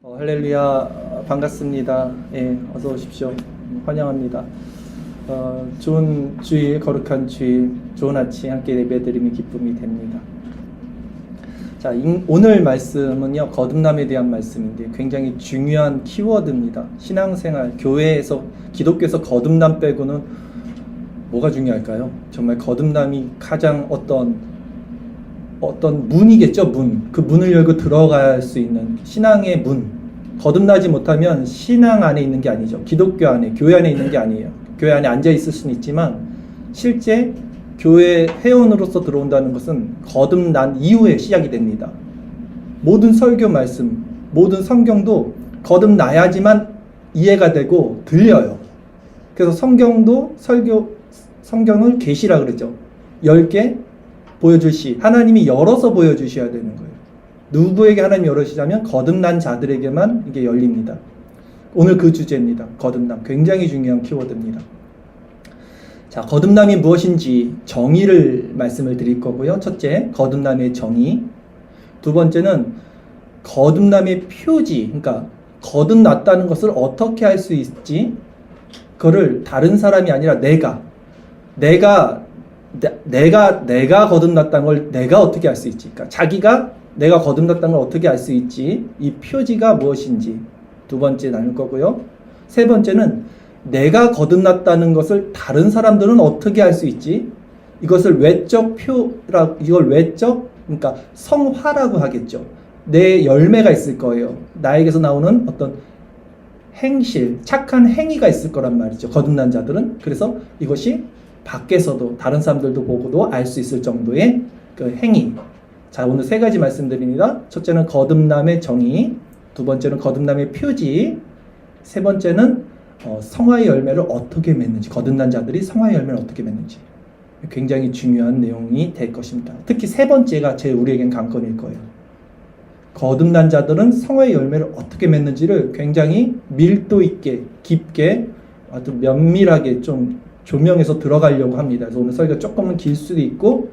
할렐루야, 반갑습니다. 예, 어서 오십시오. 환영합니다. 좋은 주일, 거룩한 주일, 좋은 아침 함께 예배드림이 기쁨이 됩니다. 자, 오늘 말씀은요, 거듭남에 대한 말씀인데 굉장히 중요한 키워드입니다. 신앙생활, 교회에서, 기독교에서 거듭남 빼고는 뭐가 중요할까요? 정말 거듭남이 가장 어떤 문이겠죠, 문. 그 문을 열고 들어갈 수 있는 신앙의 문. 거듭나지 못하면 신앙 안에 있는 게 아니죠. 기독교 안에, 교회 안에 있는 게 아니에요. 교회 안에 앉아 있을 수는 있지만 실제 교회 회원으로서 들어온다는 것은 거듭난 이후에 시작이 됩니다. 모든 설교 말씀, 모든 성경도 거듭나야지만 이해가 되고 들려요. 그래서 성경을 계시라 그러죠. 10개 보여주시, 하나님이 열어서 보여주셔야 되는 거예요. 누구에게 하나님이 열어주시자면 거듭난 자들에게만 이게 열립니다. 오늘 그 주제입니다. 거듭남. 굉장히 중요한 키워드입니다. 자, 거듭남이 무엇인지 정의를 말씀을 드릴 거고요. 첫째, 거듭남의 정의. 두 번째는 거듭남의 표지, 그러니까 거듭났다는 것을 어떻게 할 수 있지? 그거를 다른 사람이 아니라 내가 거듭났다는 걸 내가 어떻게 알 수 있지? 그러니까 자기가 내가 거듭났다는 걸 어떻게 알 수 있지? 이 표지가 무엇인지 두 번째 나눌 거고요. 세 번째는 내가 거듭났다는 것을 다른 사람들은 어떻게 알 수 있지? 이것을 그러니까 성화라고 하겠죠. 내 열매가 있을 거예요. 나에게서 나오는 어떤 행실, 착한 행위가 있을 거란 말이죠. 거듭난 자들은. 그래서 이것이 밖에서도 다른 사람들도 보고도 알 수 있을 정도의 그 행위. 자, 오늘 세 가지 말씀드립니다. 첫째는 거듭남의 정의, 두 번째는 거듭남의 표지, 세 번째는 성화의 열매를 어떻게 맺는지, 거듭난 자들이 성화의 열매를 어떻게 맺는지 굉장히 중요한 내용이 될 것입니다. 특히 세 번째가 우리에겐 관건일 거예요. 거듭난 자들은 성화의 열매를 어떻게 맺는지를 굉장히 밀도 있게, 깊게, 아주 면밀하게 좀 조명해서 들어가려고 합니다. 그래서 오늘 설교가 조금은 길 수도 있고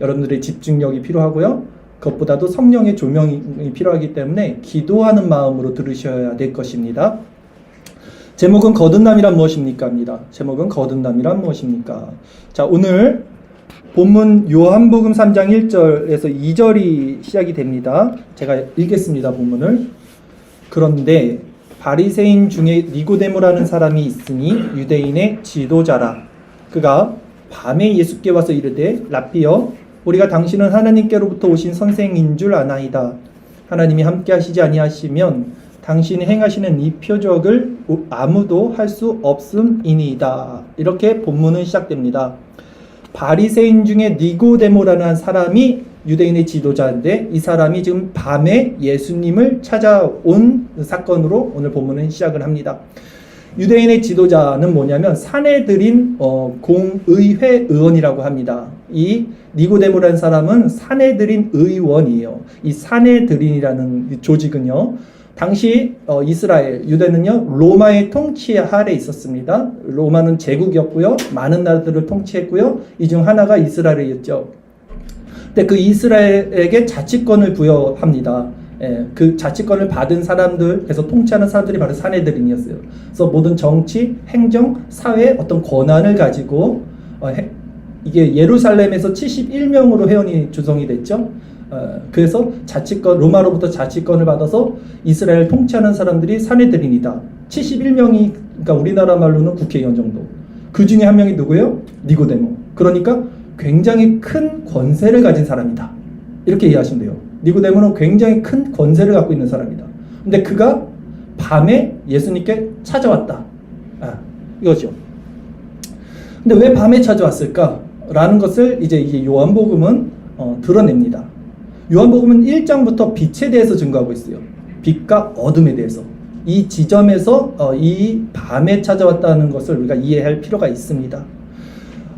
여러분들의 집중력이 필요하고요. 그것보다도 성령의 조명이 필요하기 때문에 기도하는 마음으로 들으셔야 될 것입니다. 제목은 거듭남이란 무엇입니까? 입니다. 제목은 거듭남이란 무엇입니까? 자, 오늘 본문 요한복음 3장 1절에서 2절이 시작이 됩니다. 제가 읽겠습니다. 본문을. 그런데 바리새인 중에 니고데모라는 사람이 있으니 유대인의 지도자라. 그가 밤에 예수께 와서 이르되 라삐여 우리가 당신은 하나님께로부터 오신 선생인 줄 아나이다. 하나님이 함께 하시지 아니하시면 당신이 행하시는 이 표적을 아무도 할 수 없음이니이다. 이렇게 본문은 시작됩니다. 바리새인 중에 니고데모라는 사람이 유대인의 지도자인데 이 사람이 지금 밤에 예수님을 찾아온 사건으로 오늘 본문은 시작을 합니다. 유대인의 지도자는 뭐냐면 사내들인 공의회 의원이라고 합니다. 이 니고데모라는 사람은 사내들인 의원이에요. 이 사내들인이라는 조직은요, 당시 이스라엘, 유대는요 로마의 통치 아래 있었습니다. 로마는 제국이었고요, 많은 나라들을 통치했고요, 이 중 하나가 이스라엘이었죠. 근데 그 이스라엘에게 자치권을 부여합니다. 그 자치권을 받은 사람들, 그래서 통치하는 사람들이 바로 사내들인이었어요. 그래서 모든 정치, 행정, 사회 어떤 권한을 가지고 이게 예루살렘에서 71명으로 회원이 조성이 됐죠. 그래서 로마로부터 자치권을 받아서 이스라엘을 통치하는 사람들이 사내들인이다. 71명이, 그러니까 우리나라 말로는 국회의원 정도. 그 중에 한 명이 누구예요? 니고데모. 그러니까 굉장히 큰 권세를 가진 사람이다. 이렇게 이해하시면 돼요. 니고데모는 굉장히 큰 권세를 갖고 있는 사람이다. 근데 그가 밤에 예수님께 찾아왔다. 이거죠. 근데 왜 밤에 찾아왔을까? 라는 것을 이제 요한복음은 드러냅니다. 요한복음은 1장부터 빛에 대해서 증거하고 있어요. 빛과 어둠에 대해서. 이 지점에서 이 밤에 찾아왔다는 것을 우리가 이해할 필요가 있습니다.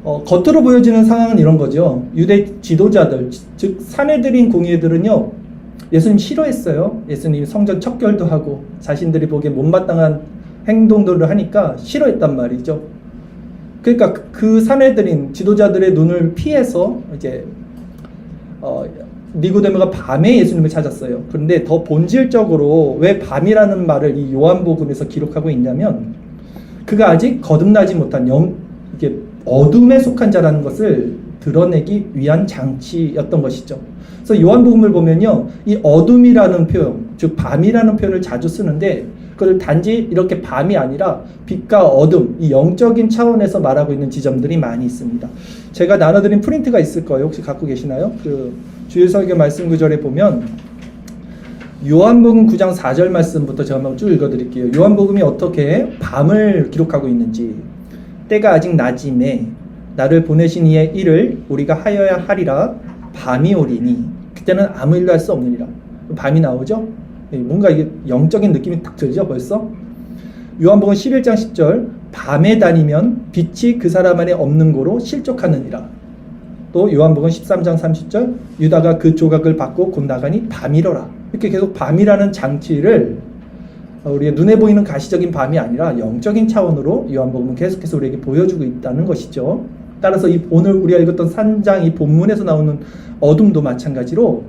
겉으로 보여지는 상황은 이런 거죠. 유대 지도자들, 즉 사내들인 공의들은요 예수님 싫어했어요. 예수님 성전 척결도 하고 자신들이 보기에 못마땅한 행동들을 하니까 싫어했단 말이죠. 그러니까 그 사내들인 지도자들의 눈을 피해서 이제 니고데모가 밤에 예수님을 찾았어요. 그런데 더 본질적으로 왜 밤이라는 말을 이 요한복음에서 기록하고 있냐면 그가 아직 거듭나지 못한 이게 어둠에 속한 자라는 것을 드러내기 위한 장치였던 것이죠. 그래서 요한복음을 보면요, 이 어둠이라는 표현, 즉 밤이라는 표현을 자주 쓰는데 그걸 단지 이렇게 밤이 아니라 빛과 어둠, 이 영적인 차원에서 말하고 있는 지점들이 많이 있습니다. 제가 나눠드린 프린트가 있을 거예요. 혹시 갖고 계시나요? 그 주일설교 말씀 구절에 보면 요한복음 9장 4절 말씀부터 제가 한번 쭉 읽어드릴게요. 요한복음이 어떻게 밤을 기록하고 있는지. 때가 아직 낮임에 나를 보내신 이의 일을 우리가 하여야 하리라. 밤이 오리니 그때는 아무 일도 할 수 없느니라. 밤이 나오죠? 뭔가 이게 영적인 느낌이 딱 들죠 벌써? 요한복음 11장 10절 밤에 다니면 빛이 그 사람 안에 없는 고로 실족하느니라. 또 요한복음 13장 30절 유다가 그 조각을 받고 곧 나가니 밤이러라. 이렇게 계속 밤이라는 장치를 우리의 눈에 보이는 가시적인 밤이 아니라 영적인 차원으로 요한복음은 계속해서 우리에게 보여주고 있다는 것이죠. 따라서 오늘 우리가 읽었던 3장 이 본문에서 나오는 어둠도 마찬가지로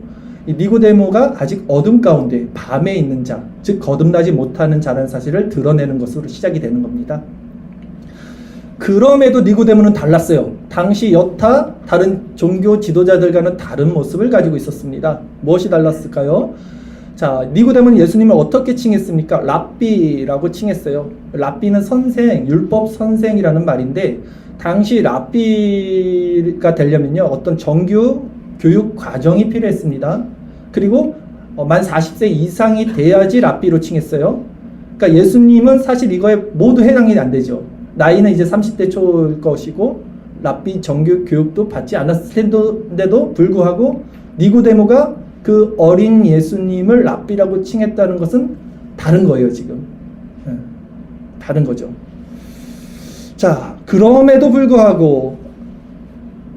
이 니고데모가 아직 어둠 가운데 밤에 있는 자, 즉 거듭나지 못하는 자라는 사실을 드러내는 것으로 시작이 되는 겁니다. 그럼에도 니고데모는 달랐어요. 당시 여타 다른 종교 지도자들과는 다른 모습을 가지고 있었습니다. 무엇이 달랐을까요? 자, 니고데모는 예수님을 어떻게 칭했습니까? 랍비라고 칭했어요. 랍비는 선생, 율법 선생이라는 말인데 당시 랍비가 되려면요 어떤 정규 교육 과정이 필요했습니다. 그리고 만 40세 이상이 돼야지 랍비로 칭했어요. 그러니까 예수님은 사실 이거에 모두 해당이 안 되죠. 나이는 이제 30대 초일 것이고 랍비 정규 교육도 받지 않았을 텐데도 불구하고 니고데모가 그 어린 예수님을 랍비라고 칭했다는 것은 다른 거예요. 지금 다른 거죠. 자, 그럼에도 불구하고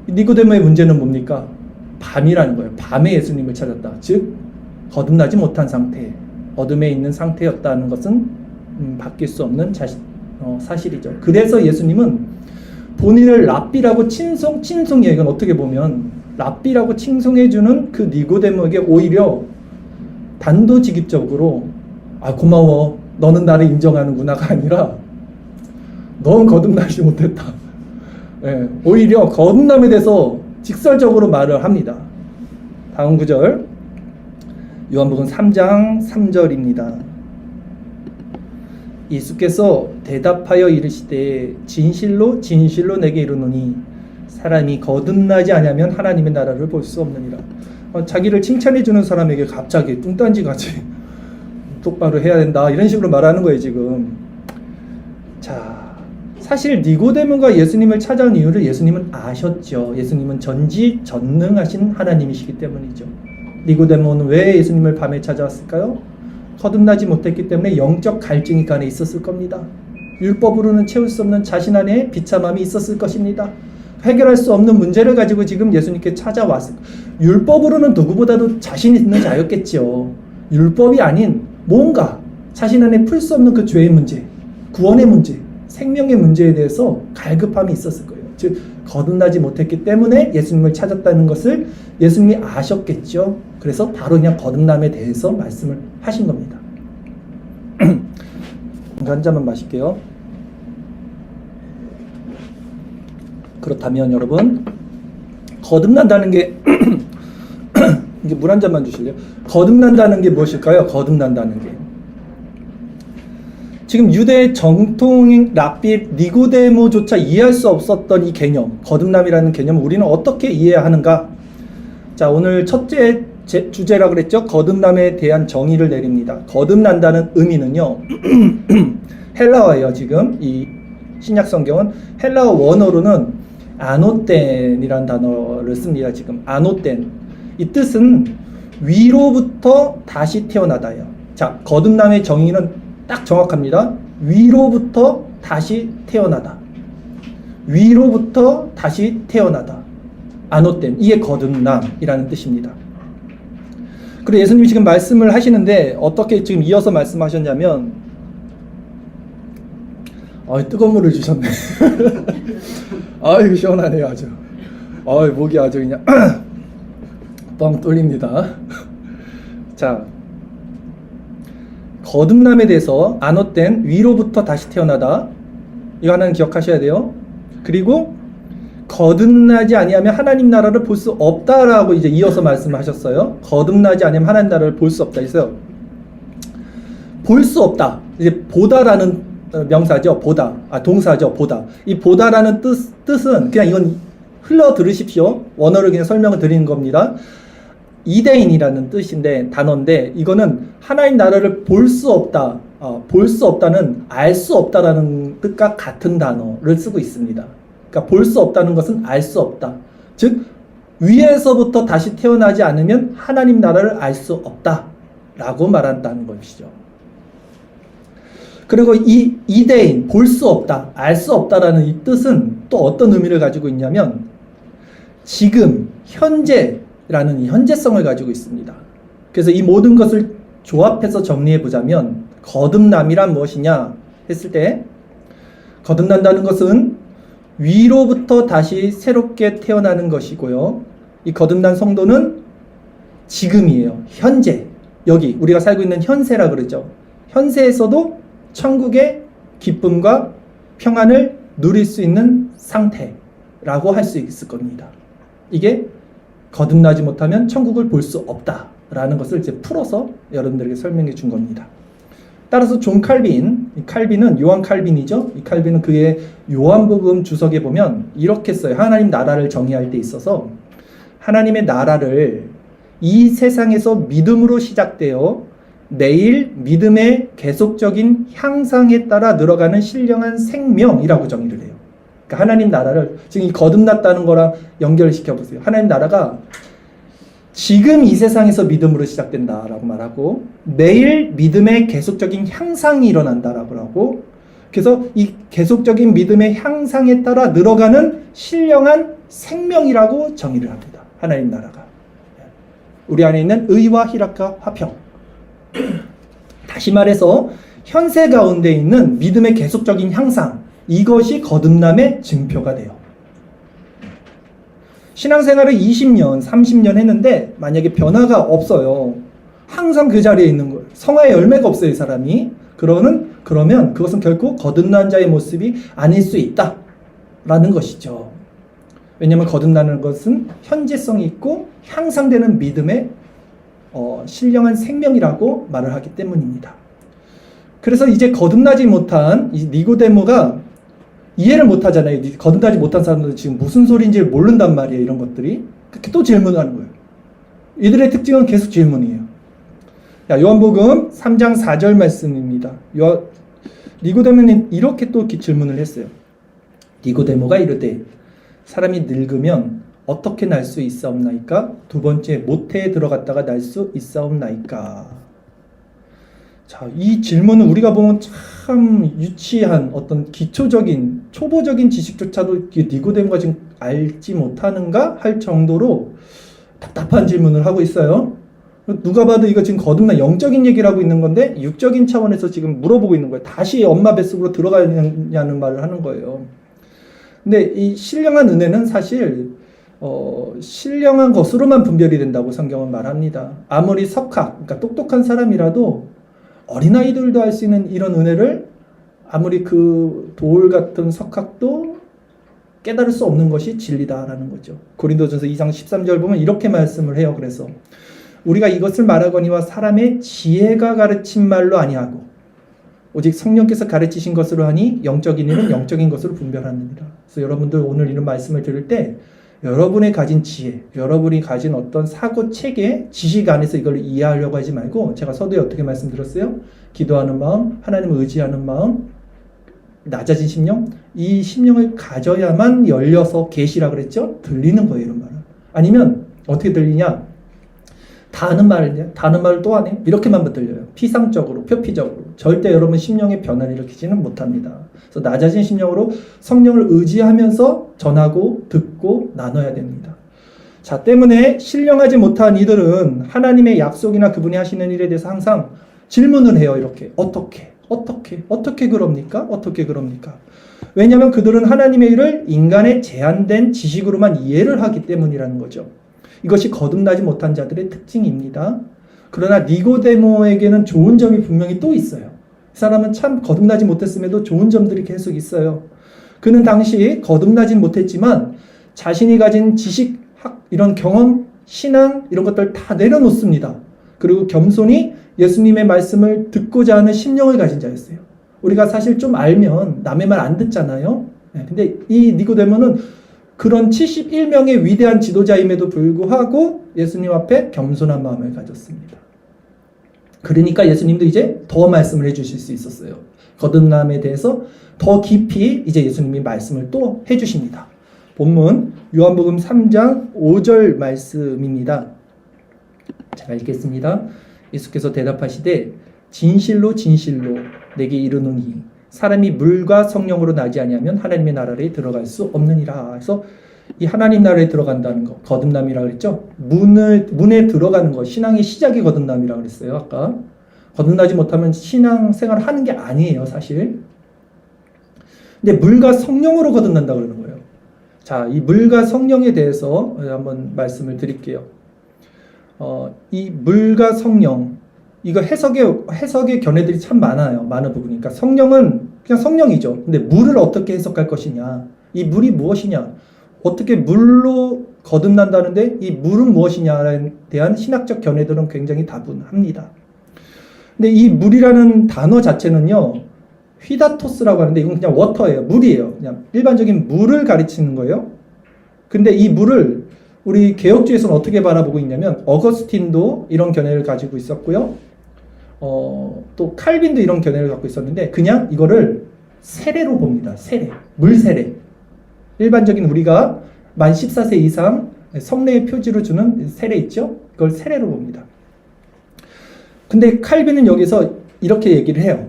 니고데모의 문제는 뭡니까? 밤이라는 거예요. 밤에 예수님을 찾았다. 즉 거듭나지 못한 상태, 어둠에 있는 상태였다는 것은 바뀔 수 없는 사실이죠. 그래서 예수님은 본인을 랍비라고 칭송해요. 이건 어떻게 보면 랍비라고 칭송해주는 그 니고데모에게 오히려 단도직입적으로 고마워, 너는 나를 인정하는구나가 아니라 넌 거듭나지 못했다. 예, 오히려 거듭남에 대해서 직설적으로 말을 합니다. 다음 구절 요한복음 3장 3절입니다. 예수께서 대답하여 이르시되 진실로 진실로 내게 이르노니 사람이 거듭나지 아니하면 하나님의 나라를 볼 수 없느니라. 자기를 칭찬해 주는 사람에게 갑자기 뚱딴지같이 똑바로 해야 된다 이런 식으로 말하는 거예요 지금. 자, 사실 니고데모가 예수님을 찾아온 이유를 예수님은 아셨죠. 예수님은 전지전능하신 하나님이시기 때문이죠. 니고데모는 왜 예수님을 밤에 찾아왔을까요? 거듭나지 못했기 때문에 영적 갈증이 그 안에 있었을 겁니다. 율법으로는 채울 수 없는 자신 안에 비참함이 있었을 것입니다. 해결할 수 없는 문제를 가지고 지금 예수님께 찾아왔을 율법으로는 누구보다도 자신 있는 자였겠죠. 율법이 아닌 뭔가 자신 안에 풀 수 없는 그 죄의 문제, 구원의 문제, 생명의 문제에 대해서 갈급함이 있었을 거예요. 즉 거듭나지 못했기 때문에 예수님을 찾았다는 것을 예수님이 아셨겠죠. 그래서 바로 그냥 거듭남에 대해서 말씀을 하신 겁니다. 한 잔만 마실게요. 그렇다면 여러분, 거듭난다는 게 이제 물 한 잔만 주실래요? 거듭난다는 게 무엇일까요? 거듭난다는 게 지금 유대 정통 랍비 니고데모조차 이해할 수 없었던 이 개념, 거듭남이라는 개념을 우리는 어떻게 이해해야 하는가? 자, 오늘 첫째 주제라고 그랬죠? 거듭남에 대한 정의를 내립니다. 거듭난다는 의미는요, 헬라어예요. 지금 이 신약 성경은 헬라어 원어로는 아노텐이라는 단어를 씁니다. 지금 아노텐. 이 뜻은 위로부터 다시 태어나다예요. 자, 거듭남의 정의는 딱 정확합니다. 위로부터 다시 태어나다. 위로부터 다시 태어나다. 아노텐. 이게 거듭남이라는 뜻입니다. 그리고 예수님이 지금 말씀을 하시는데 어떻게 지금 이어서 말씀하셨냐면 뜨거운 물을 주셨네. 아이고 시원하네요 아주. 목이 아주 그냥 뻥 뚫립니다. 자, 거듭남에 대해서 안 헛된 위로부터 다시 태어나다. 이거 하나는 기억하셔야 돼요. 그리고 거듭나지 아니하면 하나님 나라를 볼 수 없다라고 이제 이어서 말씀하셨어요. 거듭나지 아니하면 하나님 나라를 볼 수 없다. 그래서 볼 수 없다. 이제 보다라는 명사죠. 보다. 동사죠. 보다. 이 보다라는 뜻은 그냥 이건 흘러 들으십시오. 원어를 그냥 설명을 드리는 겁니다. 이대인이라는 뜻인데, 단어인데, 이거는 하나님 나라를 볼 수 없다. 볼 수 없다는 알 수 없다라는 뜻과 같은 단어를 쓰고 있습니다. 그러니까 볼 수 없다는 것은 알 수 없다. 즉, 위에서부터 다시 태어나지 않으면 하나님 나라를 알 수 없다라고 말한다는 것이죠. 그리고 이 이대인, 볼 수 없다, 알 수 없다라는 이 뜻은 또 어떤 의미를 가지고 있냐면, 지금, 현재라는 이 현재성을 가지고 있습니다. 그래서 이 모든 것을 조합해서 정리해 보자면, 거듭남이란 무엇이냐 했을 때, 거듭난다는 것은 위로부터 다시 새롭게 태어나는 것이고요. 이 거듭난 성도는 지금이에요. 현재. 여기 우리가 살고 있는 현세라 그러죠. 현세에서도 천국의 기쁨과 평안을 누릴 수 있는 상태라고 할 수 있을 겁니다. 이게 거듭나지 못하면 천국을 볼 수 없다라는 것을 이제 풀어서 여러분들에게 설명해 준 겁니다. 따라서 존 칼빈, 이 칼빈은 요한 칼빈이죠. 이 칼빈은 그의 요한복음 주석에 보면 이렇게 써요. 하나님 나라를 정의할 때 있어서 하나님의 나라를 이 세상에서 믿음으로 시작되어 내일 믿음의 계속적인 향상에 따라 늘어가는 신령한 생명이라고 정의를 해요. 그러니까 하나님 나라를 지금 이 거듭났다는 거랑 연결시켜 보세요. 하나님 나라가 지금 이 세상에서 믿음으로 시작된다라고 말하고, 내일 믿음의 계속적인 향상이 일어난다라고 하고, 그래서 이 계속적인 믿음의 향상에 따라 늘어가는 신령한 생명이라고 정의를 합니다. 하나님 나라가. 우리 안에 있는 의와 희락과 화평. 다시 말해서 현세 가운데 있는 믿음의 계속적인 향상, 이것이 거듭남의 증표가 돼요. 신앙생활을 20년, 30년 했는데 만약에 변화가 없어요. 항상 그 자리에 있는 거예요. 성화의 열매가 없어요, 이 사람이. 그러면 그것은 결코 거듭난 자의 모습이 아닐 수 있다라는 것이죠. 왜냐하면 거듭나는 것은 현재성이 있고 향상되는 믿음의 신령한 생명이라고 말을 하기 때문입니다. 그래서 이제 거듭나지 못한 이 니고데모가 이해를 못하잖아요. 거듭나지 못한 사람들은 지금 무슨 소리인지 모른단 말이에요. 이런 것들이. 그렇게 또 질문하는 거예요. 이들의 특징은 계속 질문이에요. 요한복음 3장 4절 말씀입니다. 니고데모는 이렇게 또 질문을 했어요. 니고데모가 이르되 사람이 늙으면 어떻게 날 수 있사옵나이까? 두 번째, 모태에 들어갔다가 날 수 있사옵나이까? 자, 이 질문은 우리가 보면 참 유치한 어떤 기초적인, 초보적인 지식조차도 니고데모가 지금 알지 못하는가 할 정도로 답답한 질문을 하고 있어요. 누가 봐도 이거 지금 거듭난 영적인 얘기를 하고 있는 건데 육적인 차원에서 지금 물어보고 있는 거예요. 다시 엄마 뱃속으로 들어가냐는 말을 하는 거예요. 근데 이 신령한 은혜는 사실 신령한 것으로만 분별이 된다고 성경은 말합니다. 아무리 석학, 그러니까 똑똑한 사람이라도 어린아이들도 할 수 있는 이런 은혜를 아무리 그 돌 같은 석학도 깨달을 수 없는 것이 진리다라는 거죠. 고린도전서 2장 13절 보면 이렇게 말씀을 해요. 그래서 우리가 이것을 말하거니와 사람의 지혜가 가르친 말로 아니하고 오직 성령께서 가르치신 것으로 하니 영적인 일은 영적인 것으로 분별하느니라. 그래서 여러분들 오늘 이런 말씀을 들을 때 여러분이 가진 지혜, 여러분이 가진 어떤 사고 체계, 지식 안에서 이걸 이해하려고 하지 말고, 제가 서두에 어떻게 말씀드렸어요? 기도하는 마음, 하나님을 의지하는 마음, 낮아진 심령, 이 심령을 가져야만 열려서 계시라 그랬죠? 들리는 거예요, 이런 말은. 아니면 어떻게 들리냐? 다 아는 말을 또 하네? 이렇게만 들려요. 피상적으로, 표피적으로. 절대 여러분 심령의 변화를 일으키지는 못합니다. 그래서 낮아진 심령으로 성령을 의지하면서 전하고 듣고 나눠야 됩니다. 자, 때문에 신령하지 못한 이들은 하나님의 약속이나 그분이 하시는 일에 대해서 항상 질문을 해요. 이렇게. 어떻게 그럽니까? 어떻게 그럽니까? 왜냐하면 그들은 하나님의 일을 인간의 제한된 지식으로만 이해를 하기 때문이라는 거죠. 이것이 거듭나지 못한 자들의 특징입니다. 그러나 니고데모에게는 좋은 점이 분명히 또 있어요. 이 사람은 참 거듭나지 못했음에도 좋은 점들이 계속 있어요. 그는 당시 거듭나지 못했지만 자신이 가진 지식, 이런 경험, 신앙 이런 것들 다 내려놓습니다. 그리고 겸손히 예수님의 말씀을 듣고자 하는 심령을 가진 자였어요. 우리가 사실 좀 알면 남의 말 안 듣잖아요. 근데 이 니고데모는 그런 71명의 위대한 지도자임에도 불구하고 예수님 앞에 겸손한 마음을 가졌습니다. 그러니까 예수님도 이제 더 말씀을 해주실 수 있었어요. 거듭남에 대해서 더 깊이 이제 예수님이 말씀을 또 해주십니다. 본문 요한복음 3장 5절 말씀입니다. 제가 읽겠습니다. 예수께서 대답하시되 진실로 진실로 내게 이르노니 사람이 물과 성령으로 나지 아니하면 하나님의 나라에 들어갈 수 없느니라. 그래서 이 하나님 나라에 들어간다는 거, 거듭남이라고 그랬죠. 문에 들어가는 거, 신앙의 시작이 거듭남이라고 그랬어요. 아까 거듭나지 못하면 신앙 생활을 하는 게 아니에요, 사실. 근데 물과 성령으로 거듭난다고 그러는 거예요. 자, 이 물과 성령에 대해서 한번 말씀을 드릴게요. 이 물과 성령, 이거 해석의 견해들이 참 많아요. 많은 부분이니까. 성령은 그냥 성령이죠. 근데 물을 어떻게 해석할 것이냐? 이 물이 무엇이냐? 어떻게 물로 거듭난다는데 이 물은 무엇이냐에 대한 신학적 견해들은 굉장히 다분합니다. 근데 이 물이라는 단어 자체는요, 휘다토스라고 하는데 이건 그냥 워터예요. 물이에요. 그냥 일반적인 물을 가리치는 거예요. 근데 이 물을 우리 개혁주의에서는 어떻게 바라보고 있냐면 어거스틴도 이런 견해를 가지고 있었고요. 또 칼빈도 이런 견해를 갖고 있었는데 그냥 이거를 세례로 봅니다. 세례. 물세례. 일반적인 우리가 만 14세 이상 성례의 표지로 주는 세례 있죠? 그걸 세례로 봅니다. 근데 칼빈은 여기서 이렇게 얘기를 해요.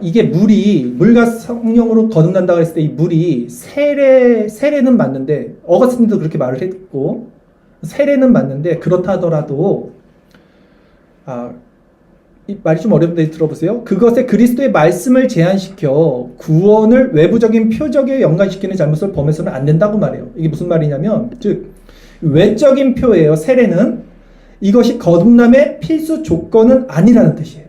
이게 물과 성령으로 거듭난다고 했을 때 이 물이 세례는 맞는데, 어거스틴도 그렇게 말을 했고, 세례는 맞는데, 그렇다 하더라도, 이 말이 좀 어렵는데 들어보세요. 그것에 그리스도의 말씀을 제한시켜 구원을 외부적인 표적에 연관시키는 잘못을 범해서는 안 된다고 말해요. 이게 무슨 말이냐면, 즉, 외적인 표예요. 세례는. 이것이 거듭남의 필수 조건은 아니라는 뜻이에요.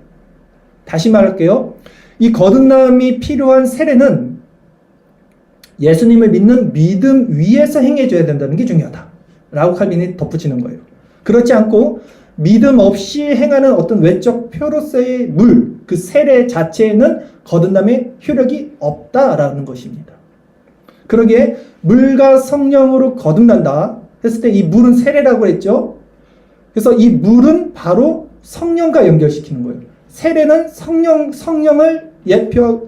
다시 말할게요. 이 거듭남이 필요한 세례는 예수님을 믿는 믿음 위에서 행해줘야 된다는 게 중요하다 라고 칼빈이 덧붙이는 거예요. 그렇지 않고 믿음 없이 행하는 어떤 외적 표로서의 물, 그 세례 자체에는 거듭남의 효력이 없다라는 것입니다. 그러기에 물과 성령으로 거듭난다 했을 때 이 물은 세례라고 했죠. 그래서 이 물은 바로 성령과 연결시키는 거예요. 세례는 성령을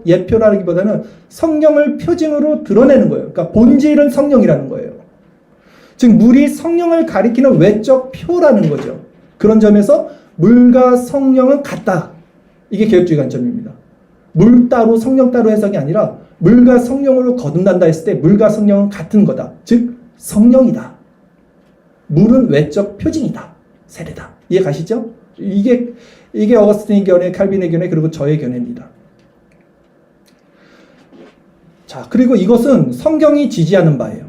예표라기보다는 성령을 표징으로 드러내는 거예요. 그러니까 본질은 성령이라는 거예요. 즉 물이 성령을 가리키는 외적 표라는 거죠. 그런 점에서 물과 성령은 같다. 이게 개혁주의 관점입니다. 물 따로 성령 따로 해석이 아니라 물과 성령으로 거듭난다 했을 때 물과 성령은 같은 거다. 즉 성령이다. 물은 외적 표징이다. 세례다. 이해 가시죠? 이게 어거스틴의 견해, 칼빈의 견해, 그리고 저의 견해입니다. 자, 그리고 이것은 성경이 지지하는 바예요.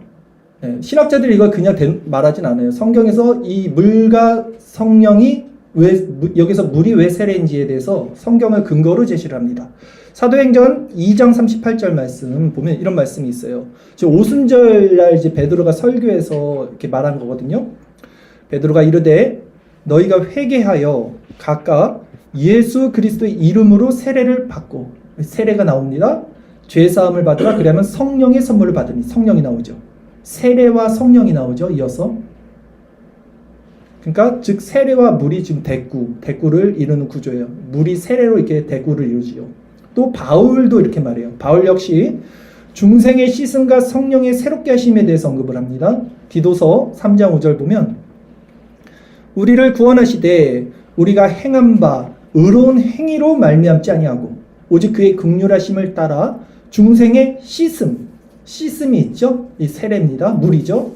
신학자들이 이걸 그냥 말하진 않아요. 성경에서 이 물과 성령이 여기서 물이 왜 세례인지에 대해서 성경을 근거로 제시를 합니다. 사도행전 2장 38절 말씀 보면 이런 말씀이 있어요. 지금 오순절날 이제 베드로가 설교에서 이렇게 말한 거거든요. 베드로가 이르되 너희가 회개하여 각각 예수 그리스도의 이름으로 세례를 받고, 세례가 나옵니다. 죄사함을 받으라. 그러면 성령의 선물을 받으니, 성령이 나오죠. 세례와 성령이 나오죠. 이어서. 그러니까 즉 세례와 물이 지금 대구를 이루는 구조예요. 물이 세례로 이렇게 대구를 이루지요. 또 바울도 이렇게 말해요. 바울 역시 중생의 씻음과 성령의 새롭게 하심에 대해서 언급을 합니다. 디도서 3장 5절 보면 우리를 구원하시되 우리가 행한 바 의로운 행위로 말미암지 아니하고 오직 그의 긍휼하심을 따라 중생의 씻음이 있죠. 이 세례입니다. 물이죠.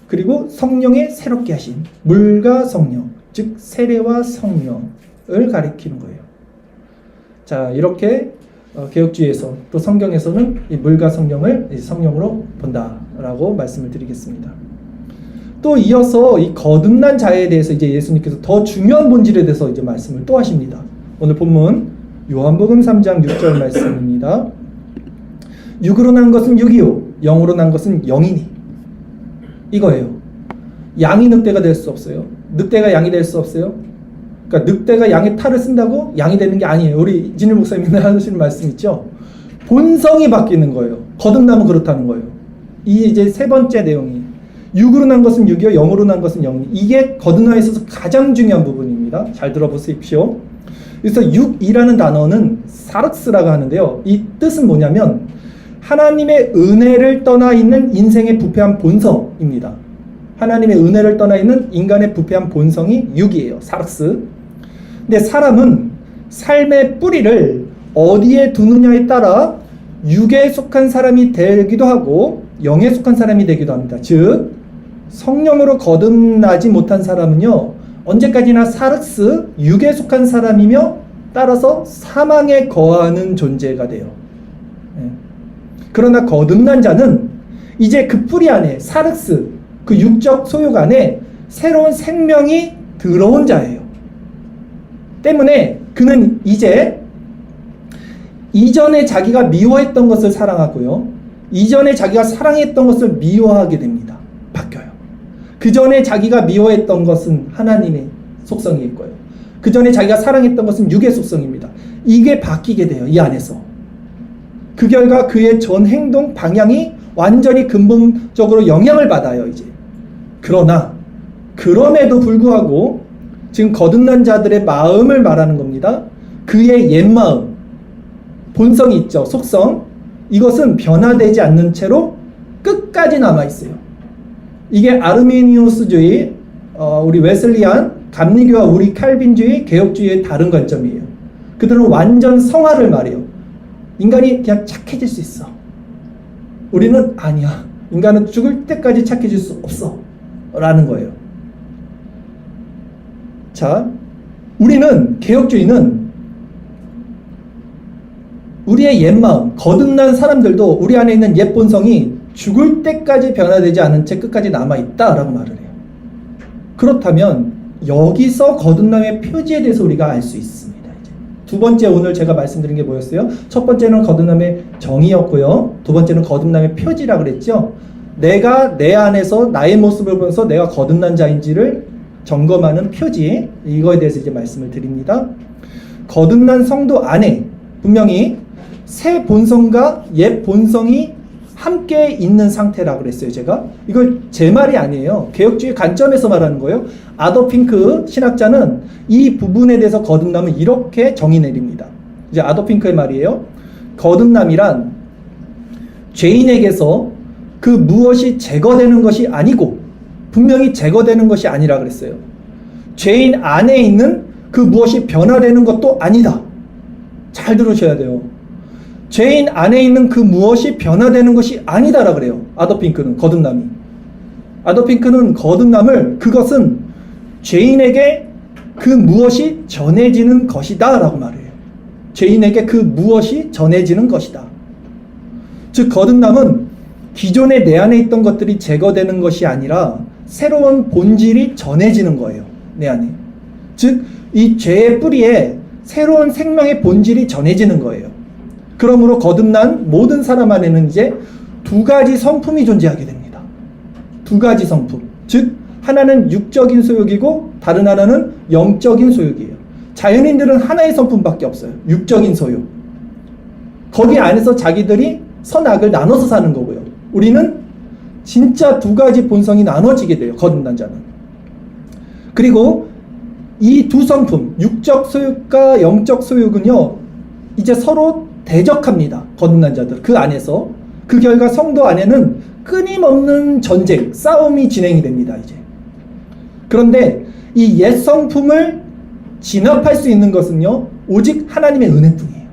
그리고 성령의 새롭게 하심, 물과 성령, 즉 세례와 성령을 가리키는 거예요. 자, 이렇게 개혁주의에서 또 성경에서는 이 물과 성령을 성령으로 본다라고 말씀을 드리겠습니다. 또 이어서 이 거듭난 자에 대해서 이제 예수님께서 더 중요한 본질에 대해서 이제 말씀을 또 하십니다. 오늘 본문 요한복음 3장 6절 말씀입니다. 육으로 난 것은 육이요 영으로 난 것은 영이니. 이거예요. 양이 늑대가 될 수 없어요. 늑대가 양이 될 수 없어요. 그러니까 늑대가 양의 탈을 쓴다고 양이 되는 게 아니에요. 우리 진일 목사님이 하시는 말씀 있죠. 본성이 바뀌는 거예요. 거듭나면 그렇다는 거예요. 이 이제 세 번째 내용이 육으로 난 것은 육이요 영으로 난 것은 영이니. 이게 거듭남에 있어서 가장 중요한 부분입니다. 잘 들어보십시오. 그래서 육이라는 단어는 사르스라고 하는데요. 이 뜻은 뭐냐면 하나님의 은혜를 떠나 있는 인생의 부패한 본성입니다. 하나님의 은혜를 떠나 있는 인간의 부패한 본성이 육이에요. 사르스. 근데 사람은 삶의 뿌리를 어디에 두느냐에 따라 육에 속한 사람이 되기도 하고 영에 속한 사람이 되기도 합니다. 즉 성령으로 거듭나지 못한 사람은요 언제까지나 사르스 육에 속한 사람이며 따라서 사망에 거하는 존재가 돼요. 그러나 거듭난 자는 이제 그 뿌리 안에 사르스 그 육적 소욕 안에 새로운 생명이 들어온 자예요. 때문에 그는 이제 이전에 자기가 미워했던 것을 사랑하고요. 이전에 자기가 사랑했던 것을 미워하게 됩니다. 바뀌어요. 그 전에 자기가 미워했던 것은 하나님의 속성일 거예요. 그 전에 자기가 사랑했던 것은 육의 속성입니다. 이게 바뀌게 돼요. 이 안에서. 그 결과 그의 전 행동 방향이 완전히 근본적으로 영향을 받아요. 이제. 그러나 그럼에도 불구하고 지금 거듭난 자들의 마음을 말하는 겁니다. 그의 옛 마음, 본성이 있죠. 속성. 이것은 변화되지 않는 채로 끝까지 남아있어요. 이게 아르미니우스주의, 우리 웨슬리안, 감리교와 우리 칼빈주의, 개혁주의의 다른 관점이에요. 그들은 완전 성화를 말해요. 인간이 그냥 착해질 수 있어. 우리는 아니야. 인간은 죽을 때까지 착해질 수 없어. 라는 거예요. 자, 우리는, 개혁주의는 우리의 옛 마음, 거듭난 사람들도 우리 안에 있는 옛 본성이 죽을 때까지 변화되지 않은 채 끝까지 남아있다라고 말을 해요. 그렇다면 여기서 거듭남의 표지에 대해서 우리가 알 수 있습니다. 이제. 두 번째 오늘 제가 말씀드린 게 뭐였어요? 첫 번째는 거듭남의 정의였고요. 두 번째는 거듭남의 표지라고 그랬죠. 내가 내 안에서 나의 모습을 보면서 내가 거듭난 자인지를 점검하는 표지, 이거에 대해서 이제 말씀을 드립니다. 거듭난 성도 안에 분명히 새 본성과 옛 본성이 함께 있는 상태라고 그랬어요. 제가 이걸 제 말이 아니에요. 개혁주의 관점에서 말하는 거예요. 아더 핑크 신학자는 이 부분에 대해서 거듭남을 이렇게 정의 내립니다. 이제 아더 핑크의 말이에요. 거듭남이란 죄인에게서 그 무엇이 제거되는 것이 아니고 분명히 제거되는 것이 아니라 그랬어요. 죄인 안에 있는 그 무엇이 변화되는 것도 아니다. 잘 들으셔야 돼요. 죄인 안에 있는 그 무엇이 변화되는 것이 아니다라 그래요. 아더핑크는 거듭남이. 아더핑크는 거듭남을 그것은 죄인에게 그 무엇이 전해지는 것이다 라고 말해요. 죄인에게 그 무엇이 전해지는 것이다. 즉 거듭남은 기존에 내 안에 있던 것들이 제거되는 것이 아니라 새로운 본질이 전해지는 거예요. 내 안에. 즉 이 죄의 뿌리에 새로운 생명의 본질이 전해지는 거예요. 그러므로 거듭난 모든 사람 안에는 이제 두 가지 성품이 존재하게 됩니다. 두 가지 성품. 즉 하나는 육적인 소욕이고 다른 하나는 영적인 소욕이에요. 자연인들은 하나의 성품밖에 없어요. 육적인 소욕. 거기 안에서 자기들이 선악을 나눠서 사는 거고요. 우리는 진짜 두 가지 본성이 나눠지게 돼요. 거듭난 자는. 그리고 이 두 성품, 육적 소욕과 영적 소욕은요, 이제 서로 대적합니다. 거듭난 자들. 그 안에서. 그 결과 성도 안에는 끊임없는 전쟁, 싸움이 진행이 됩니다. 이제. 그런데 이 옛 성품을 진압할 수 있는 것은요, 오직 하나님의 은혜뿐이에요.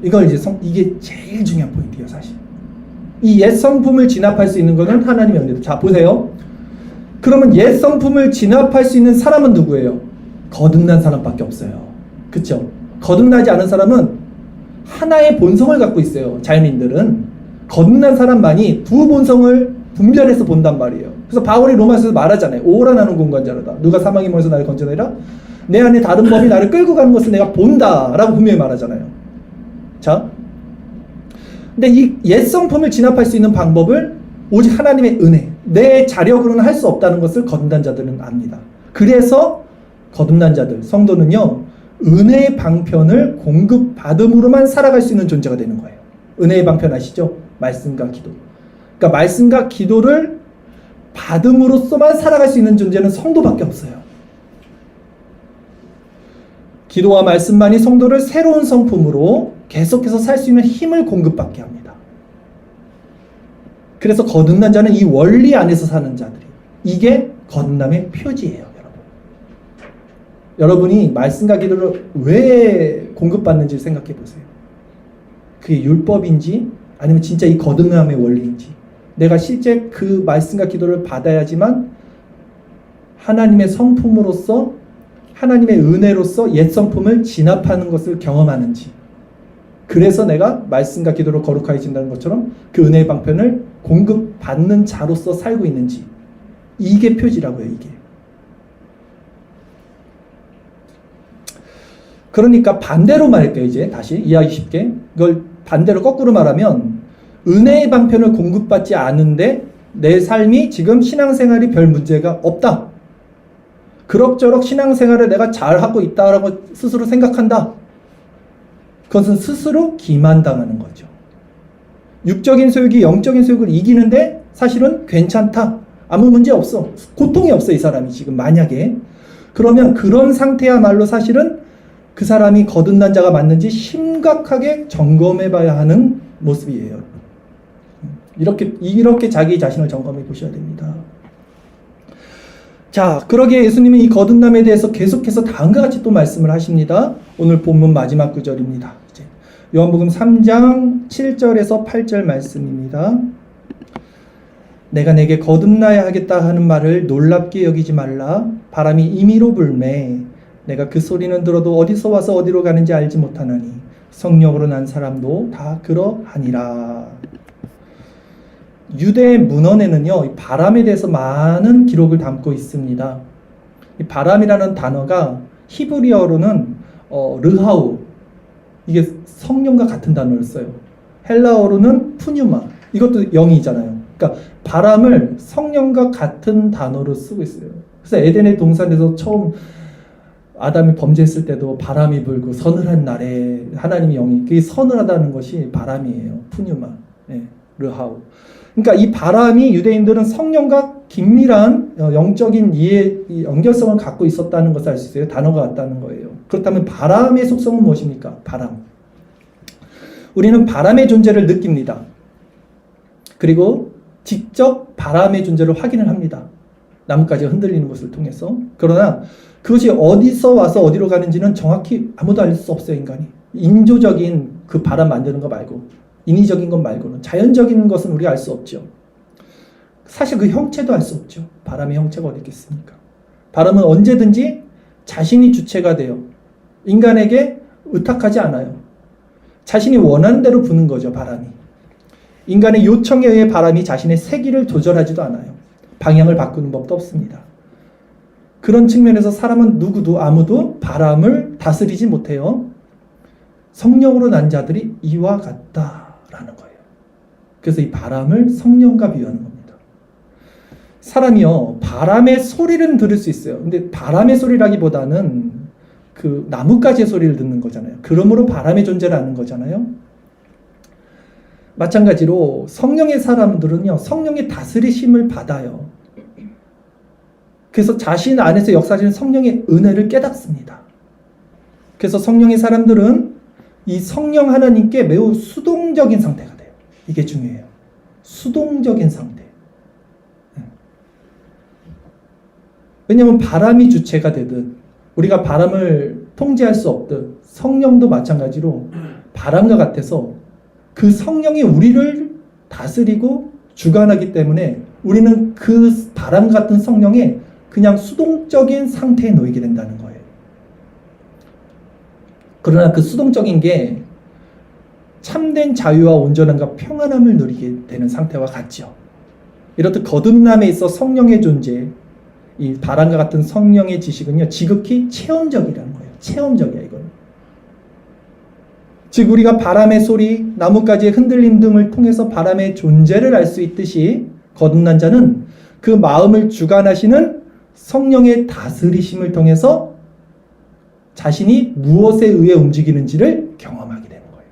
이걸 이제 이게 제일 중요한 포인트예요, 사실. 이 옛 성품을 진압할 수 있는 것은 하나님의 은혜도. 자, 보세요. 그러면 옛 성품을 진압할 수 있는 사람은 누구예요? 거듭난 사람밖에 없어요. 그쵸? 거듭나지 않은 사람은 하나의 본성을 갖고 있어요. 자연인들은. 거듭난 사람만이 두 본성을 분별해서 본단 말이에요. 그래서 바울이 로마서에서 말하잖아요. 오라 나는 공관자로다. 누가 사망의 몸에서 나를 건져내라? 내 안에 다른 법이 나를 끌고 가는 것을 내가 본다 라고 분명히 말하잖아요. 자, 근데 이 옛 성품을 진압할 수 있는 방법을 오직 하나님의 은혜, 내 자력으로는 할 수 없다는 것을 거듭난 자들은 압니다. 그래서 거듭난 자들, 성도는요, 은혜의 방편을 공급받음으로만 살아갈 수 있는 존재가 되는 거예요. 은혜의 방편 아시죠? 말씀과 기도. 그러니까 말씀과 기도를 받음으로써만 살아갈 수 있는 존재는 성도밖에 없어요. 기도와 말씀만이 성도를 새로운 성품으로 계속해서 살 수 있는 힘을 공급받게 합니다. 그래서 거듭난 자는 이 원리 안에서 사는 자들이, 이게 거듭남의 표지예요, 여러분. 여러분이 말씀과 기도를 왜 공급받는지 생각해 보세요. 그게 율법인지 아니면 진짜 이 거듭남의 원리인지, 내가 실제 그 말씀과 기도를 받아야지만 하나님의 성품으로서, 하나님의 은혜로서 옛 성품을 진압하는 것을 경험하는지, 그래서 내가 말씀과 기도로 거룩해진다는 것처럼 그 은혜의 방편을 공급받는 자로서 살고 있는지, 이게 표지라고요, 이게. 그러니까 반대로 말할게요. 이제 다시 이해하기 쉽게 이걸 반대로 거꾸로 말하면, 은혜의 방편을 공급받지 않은데 내 삶이 지금 신앙생활이 별 문제가 없다, 그럭저럭 신앙생활을 내가 잘하고 있다라고 스스로 생각한다, 그것은 스스로 기만당하는 거죠. 육적인 소욕이 영적인 소욕을 이기는데 사실은 괜찮다, 아무 문제 없어, 고통이 없어, 이 사람이 지금 만약에. 그러면 그런 상태야말로 사실은 그 사람이 거듭난 자가 맞는지 심각하게 점검해 봐야 하는 모습이에요. 이렇게 자기 자신을 점검해 보셔야 됩니다. 자, 그러기에 예수님은 이 거듭남에 대해서 계속해서 다음과 같이 또 말씀을 하십니다. 오늘 본문 마지막 구절입니다. 이제 요한복음 3장 7절에서 8절 말씀입니다. 내가 내게 거듭나야 하겠다 하는 말을 놀랍게 여기지 말라. 바람이 임의로 불매 내가 그 소리는 들어도 어디서 와서 어디로 가는지 알지 못하나니 성령으로 난 사람도 다 그러하니라. 유대 문헌에는요, 이 바람에 대해서 많은 기록을 담고 있습니다. 이 바람이라는 단어가 히브리어로는 르하우, 이게 성령과 같은 단어를 써요. 헬라어로는 푸뉴마, 이것도 영이잖아요. 그러니까 바람을 성령과 같은 단어로 쓰고 있어요. 그래서 에덴의 동산에서 처음 아담이 범죄했을 때도 바람이 불고 서늘한 날에 하나님의 영이, 그게 서늘하다는 것이 바람이에요. 푸뉴마, 네, 르하우. 그러니까 이 바람이 유대인들은 성령과 긴밀한 영적인 연결성을 갖고 있었다는 것을 알 수 있어요. 단어가 같다는 거예요. 그렇다면 바람의 속성은 무엇입니까? 바람. 우리는 바람의 존재를 느낍니다. 그리고 직접 바람의 존재를 확인을 합니다. 나뭇가지가 흔들리는 것을 통해서. 그러나 그것이 어디서 와서 어디로 가는지는 정확히 아무도 알 수 없어요, 인간이. 인조적인 그 바람 만드는 거 말고, 인위적인 것 말고는, 자연적인 것은 우리가 알 수 없죠. 사실 그 형체도 알 수 없죠. 바람의 형체가 어디 있겠습니까? 바람은 언제든지 자신이 주체가 돼요. 인간에게 의탁하지 않아요. 자신이 원하는 대로 부는 거죠, 바람이. 인간의 요청에 의해 바람이 자신의 세기를 조절하지도 않아요. 방향을 바꾸는 법도 없습니다. 그런 측면에서 사람은 누구도 아무도 바람을 다스리지 못해요. 성령으로 난 자들이 이와 같다라는 거예요. 그래서 이 바람을 성령과 비유하는 겁니다. 사람이요, 바람의 소리는 들을 수 있어요. 근데 바람의 소리라기보다는 그 나뭇가지의 소리를 듣는 거잖아요. 그러므로 바람의 존재를 아는 거잖아요. 마찬가지로 성령의 사람들은요, 성령의 다스리심을 받아요. 그래서 자신 안에서 역사하시는 성령의 은혜를 깨닫습니다. 그래서 성령의 사람들은 이 성령 하나님께 매우 수동적인 상태가 돼요. 이게 중요해요. 수동적인 상태. 왜냐하면 바람이 주체가 되듯 우리가 바람을 통제할 수 없듯 성령도 마찬가지로 바람과 같아서 그 성령이 우리를 다스리고 주관하기 때문에 우리는 그 바람 같은 성령에 그냥 수동적인 상태에 놓이게 된다는 거예요. 그러나 그 수동적인 게 참된 자유와 온전함과 평안함을 누리게 되는 상태와 같죠. 이렇듯 거듭남에 있어 성령의 존재, 이 바람과 같은 성령의 지식은요, 지극히 체험적이라는 거예요. 체험적이야, 이거는. 즉 우리가 바람의 소리, 나뭇가지의 흔들림 등을 통해서 바람의 존재를 알 수 있듯이 거듭난 자는 그 마음을 주관하시는 성령의 다스리심을 통해서 자신이 무엇에 의해 움직이는지를 경험하게 되는 거예요.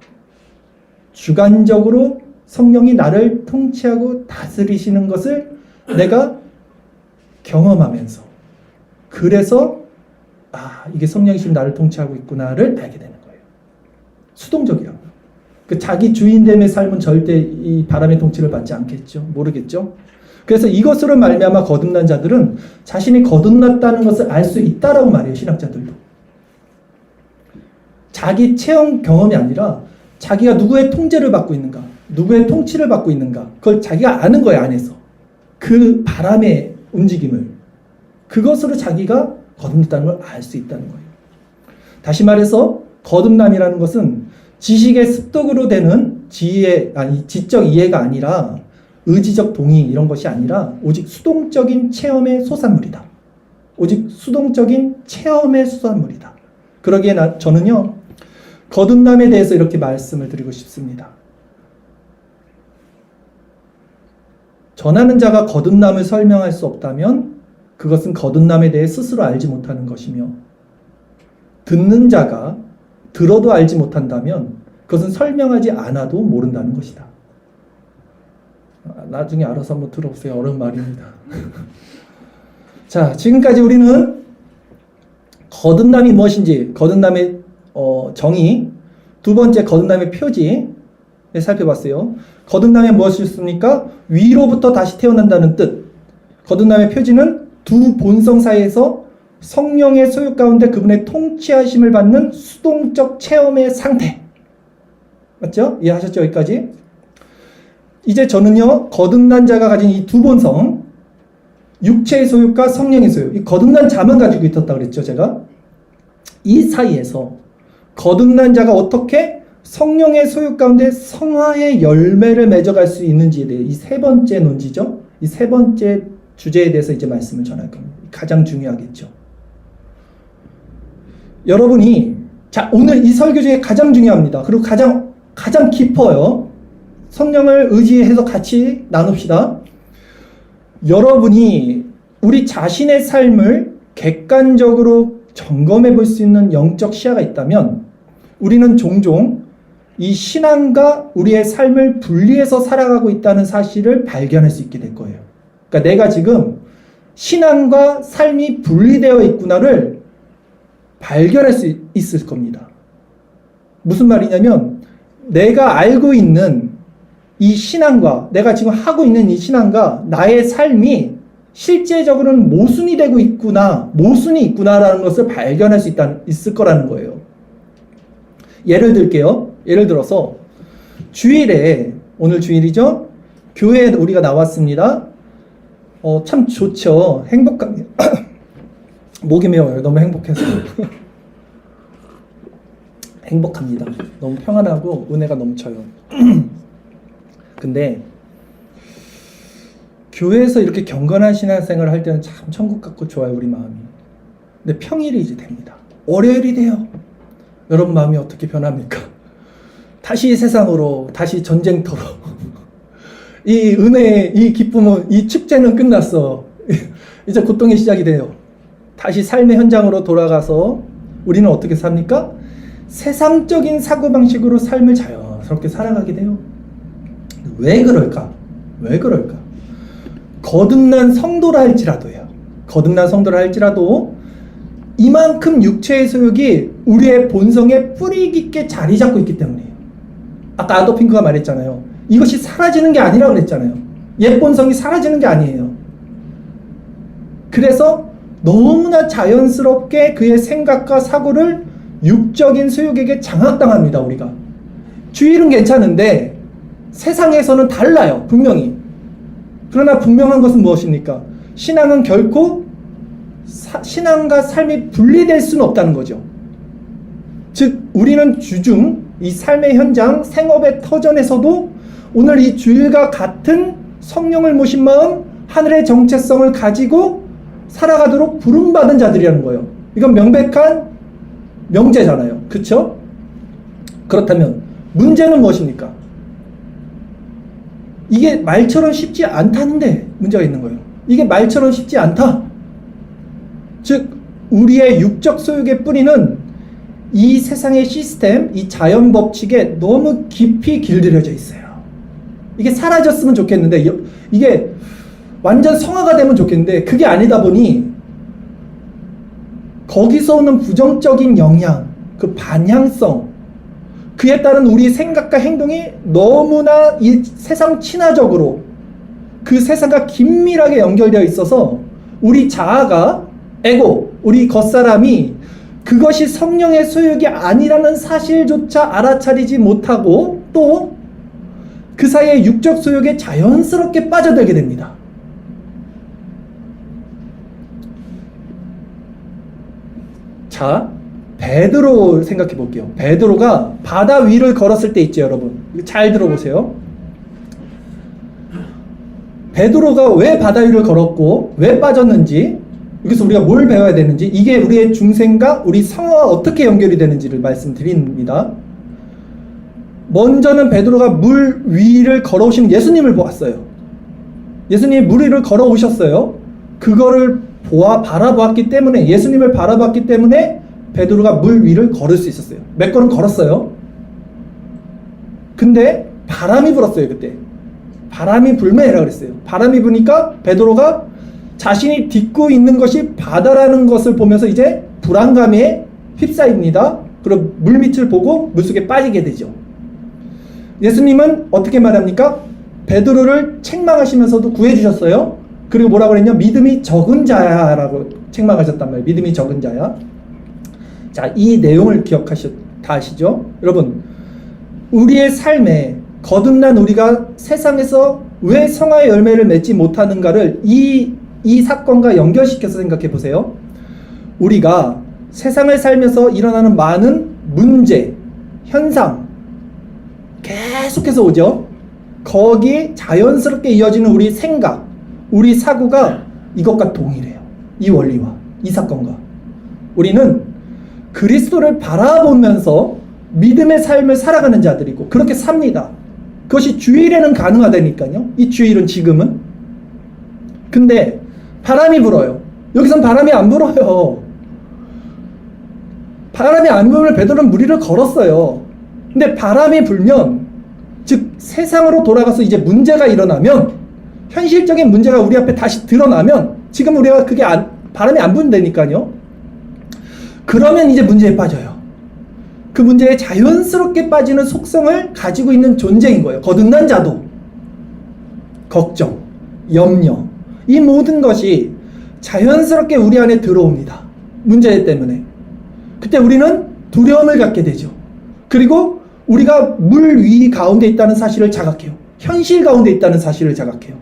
주관적으로 성령이 나를 통치하고 다스리시는 것을 내가 경험하면서, 그래서 이게 성령이 지금 나를 통치하고 있구나를 알게 되는 거예요. 수동적이라고. 그 자기 주인됨의 삶은 절대 이 바람의 통치를 받지 않겠죠. 모르겠죠. 그래서 이것으로 말미암아 거듭난 자들은 자신이 거듭났다는 것을 알 수 있다라고 말해요. 신학자들도. 자기 체험 경험이 아니라 자기가 누구의 통제를 받고 있는가, 누구의 통치를 받고 있는가, 그걸 자기가 아는 거예요. 안에서. 그 바람의 움직임을. 그것으로 자기가 거듭났다는 걸 알 수 있다는 거예요. 다시 말해서 거듭남이라는 것은 지식의 습득으로 되는 지적 이해가 아니라, 의지적 동의 이런 것이 아니라 오직 수동적인 체험의 소산물이다. 오직 수동적인 체험의 소산물이다. 그러기에 저는요, 거듭남에 대해서 이렇게 말씀을 드리고 싶습니다. 전하는 자가 거듭남을 설명할 수 없다면 그것은 거듭남에 대해 스스로 알지 못하는 것이며, 듣는 자가 들어도 알지 못한다면 그것은 설명하지 않아도 모른다는 것이다. 나중에 알아서 한번 들어보세요. 어려운 말입니다. 자, 지금까지 우리는 거듭남이 무엇인지, 거듭남의 정의, 두 번째 거듭남의 표지 살펴봤어요. 거듭남이 무엇이었습니까? 위로부터 다시 태어난다는 뜻. 거듭남의 표지는 두 본성 사이에서 성령의 소유 가운데 그분의 통치하심을 받는 수동적 체험의 상태. 맞죠? 이해하셨죠? 여기까지? 이제 저는요, 거듭난 자가 가진 이 두 본성, 육체의 소유과 성령의 소유, 이 거듭난 자만 가지고 있었다 그랬죠, 제가? 이 사이에서 거듭난 자가 어떻게 성령의 소유 가운데 성화의 열매를 맺어갈 수 있는지에 대해 이 세 번째 논지죠. 이 세 번째 주제에 대해서 이제 말씀을 전할 겁니다. 가장 중요하겠죠. 여러분이, 자, 오늘 이 설교 중에 가장 중요합니다. 그리고 가장 깊어요. 성령을 의지해서 같이 나눕시다. 여러분이 우리 자신의 삶을 객관적으로 점검해 볼 수 있는 영적 시야가 있다면 우리는 종종 이 신앙과 우리의 삶을 분리해서 살아가고 있다는 사실을 발견할 수 있게 될 거예요. 그러니까 내가 지금 신앙과 삶이 분리되어 있구나를 발견할 수 있을 겁니다. 무슨 말이냐면 내가 알고 있는 이 신앙과 내가 지금 하고 있는 이 신앙과 나의 삶이 실제적으로는 모순이 되고 있구나, 모순이 있구나라는 것을 발견할 수 있을 거라는 거예요. 예를 들게요. 예를 들어서 주일에, 오늘 주일이죠? 교회에 우리가 나왔습니다. 참 좋죠. 행복합니다. 목이 메어요. 너무 행복해서. 행복합니다. 너무 평안하고 은혜가 넘쳐요. 근데 교회에서 이렇게 경건한 신앙생활을 할 때는 참 천국 같고 좋아요, 우리 마음이. 근데 평일이 이제 됩니다. 월요일이 돼요. 여러분 마음이 어떻게 변합니까? 다시 세상으로, 다시 전쟁터로. 이 은혜의 이 기쁨은, 이 축제는 끝났어. 이제 고통의 시작이 돼요. 다시 삶의 현장으로 돌아가서 우리는 어떻게 삽니까? 세상적인 사고방식으로 삶을 자연스럽게 살아가게 돼요. 왜 그럴까? 왜 그럴까? 거듭난 성도라 할지라도요. 거듭난 성도라 할지라도 이만큼 육체의 소욕이 우리의 본성에 뿌리 깊게 자리 잡고 있기 때문이에요. 아까 아도핑크가 말했잖아요. 이것이 사라지는 게 아니라 그랬잖아요. 옛 본성이 사라지는 게 아니에요. 그래서 너무나 자연스럽게 그의 생각과 사고를 육적인 소욕에게 장악당합니다, 우리가. 주일은 괜찮은데 세상에서는 달라요, 분명히. 그러나 분명한 것은 무엇입니까? 신앙은 결코 신앙과 삶이 분리될 수는 없다는 거죠. 즉 우리는 주중 이 삶의 현장, 생업의 터전에서도 오늘 이 주일과 같은 성령을 모신 마음, 하늘의 정체성을 가지고 살아가도록 부름받은 자들이라는 거예요. 이건 명백한 명제잖아요. 그렇죠? 그렇다면 문제는 무엇입니까? 이게 말처럼 쉽지 않다는데 문제가 있는 거예요. 이게 말처럼 쉽지 않다. 즉 우리의 육적 소욕의 뿌리는 이 세상의 시스템, 이 자연 법칙에 너무 깊이 길들여져 있어요. 이게 사라졌으면 좋겠는데, 이게 완전 성화가 되면 좋겠는데 그게 아니다 보니 거기서 오는 부정적인 영향, 그 반향성, 그에 따른 우리 생각과 행동이 너무나 이 세상 친화적으로 그 세상과 긴밀하게 연결되어 있어서 우리 자아가, 에고, 우리 겉사람이 그것이 성령의 소욕이 아니라는 사실조차 알아차리지 못하고 또 그 사이에 육적 소욕에 자연스럽게 빠져들게 됩니다. 자, 베드로 생각해 볼게요. 베드로가 바다 위를 걸었을 때 있죠, 여러분. 잘 들어보세요. 베드로가 왜 바다 위를 걸었고 왜 빠졌는지, 여기서 우리가 뭘 배워야 되는지, 이게 우리의 중생과 우리 성화와 어떻게 연결이 되는지를 말씀드립니다. 먼저는 베드로가 물 위를 걸어오신 예수님을 보았어요. 예수님이 물 위를 걸어오셨어요. 그거를 바라보았기 때문에, 예수님을 바라봤기 때문에 베드로가 물 위를 걸을 수 있었어요. 몇 걸음 걸었어요. 근데 바람이 불었어요. 그때 바람이 불면 해라 그랬어요. 바람이 부니까 베드로가 자신이 딛고 있는 것이 바다라는 것을 보면서 이제 불안감에 휩싸입니다. 그리고 물밑을 보고 물속에 빠지게 되죠. 예수님은 어떻게 말합니까? 베드로를 책망하시면서도 구해주셨어요. 그리고 뭐라고 그랬냐? 믿음이 적은 자야 라고 책망하셨단 말이에요. 믿음이 적은 자야. 자, 이 내용을 다 아시죠? 여러분, 우리의 삶에 거듭난 우리가 세상에서 왜 성화의 열매를 맺지 못하는가를 이 사건과 연결시켜서 생각해 보세요. 우리가 세상을 살면서 일어나는 많은 문제, 현상 계속해서 오죠. 거기에 자연스럽게 이어지는 우리 생각, 우리 사고가 이것과 동일해요. 이 원리와 이 사건과. 우리는 그리스도를 바라보면서 믿음의 삶을 살아가는 자들이고 그렇게 삽니다. 그것이 주일에는 가능하다니까요. 이 주일은 지금은. 근데 바람이 불어요. 여기선 바람이 안 불어요. 바람이 안 불면 베드로는 물 위를 걸었어요. 근데 바람이 불면, 즉 세상으로 돌아가서 이제 문제가 일어나면, 현실적인 문제가 우리 앞에 다시 드러나면, 지금 우리가 그게 바람이 안 분다니까요. 그러면 이제 문제에 빠져요. 그 문제에 자연스럽게 빠지는 속성을 가지고 있는 존재인 거예요. 거듭난 자도. 걱정, 염려, 이 모든 것이 자연스럽게 우리 안에 들어옵니다. 문제 때문에. 그때 우리는 두려움을 갖게 되죠. 그리고 우리가 물 위 가운데 있다는 사실을 자각해요. 현실 가운데 있다는 사실을 자각해요.